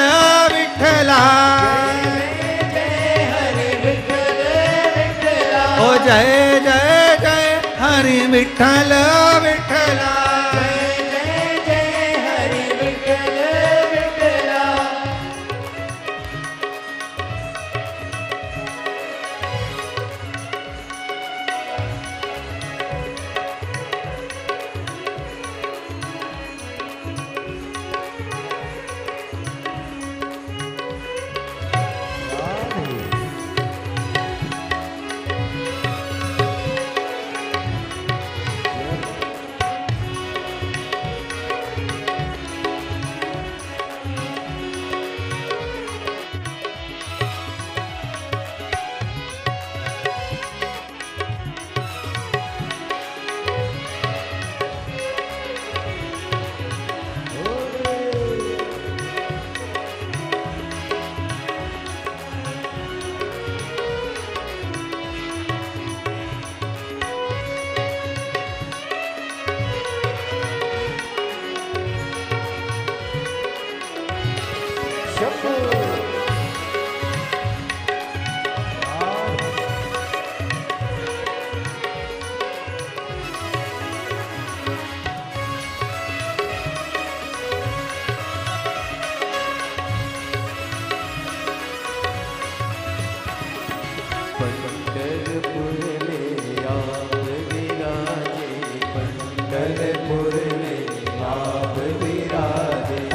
विठ्ठला ओ जय जय जय हरि विठ्ठल विठ्ठला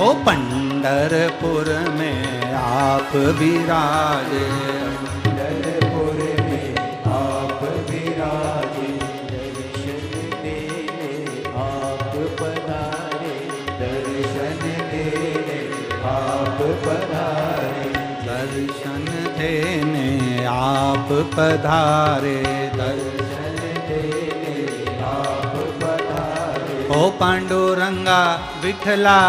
ओ पंढरपुर में आप विराजे पंढरपुर में आप विराजे दर्शन देने आप पधारे दर्शन देने आप पधारे दर्शन देने आप पधारे दर्शन देने आप पधारे ओ पांडुरंगा विठ्ठला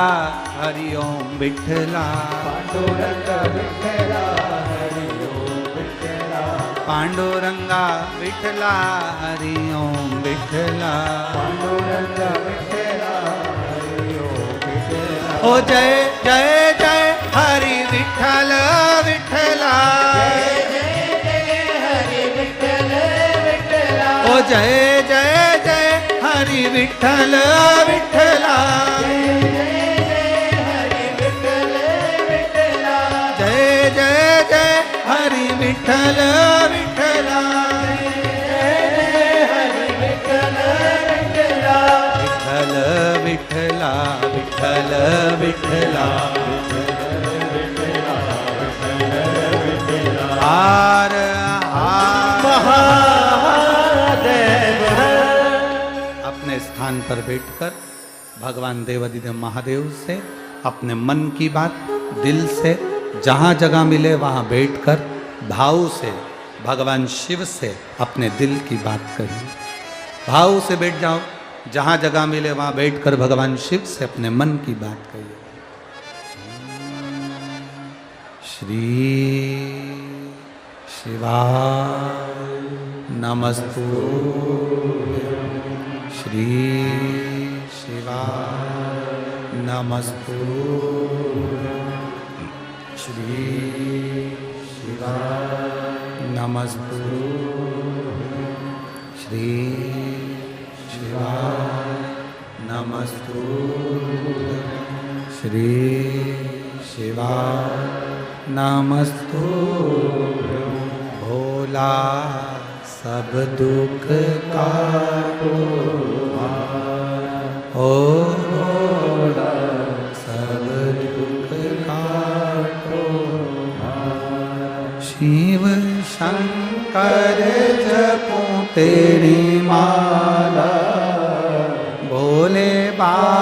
हरि ओम विठ्ठला पांडुरंग विठ्ठला हरि ओम विठ्ठला पांडुरंगा विठ्ठला हरि ओम विठ्ठला पांडुरंग विठ्ठला हरि ओम विठ्ठला ओ जय जय जय हरि विठ्ठल विठ्ठला ओ जय जय जय हरि विठ्ठल विठ्ठला जय जय जय हरि विठ्ठल विठ्ठला विठ्ठल विठ्ठला विठ्ठल विठ्ठला हार महादेव। अपने स्थान पर बैठकर भगवान देवाधिदेव महादेव से अपने मन की बात दिल से जहाँ जगह मिले वहाँ बैठकर भाव से भगवान शिव से अपने दिल की बात करिए। भाव से बैठ जाओ, जहाँ जगह मिले वहाँ बैठकर भगवान शिव से अपने मन की बात करिए। श्री शिवाय नमस्तुभ्यं श्री शिवाय नमस्तुभ्यं श्री शिवाय नमस्तुभ्यं श्री शिवाय नमस्तुभ्यं श्री शिवाय नमस्तुभ्यं भोला सब दुख काटो ओ भोला सब दुख काटो शिव शंकर जपो तेरी माला भोले बाबा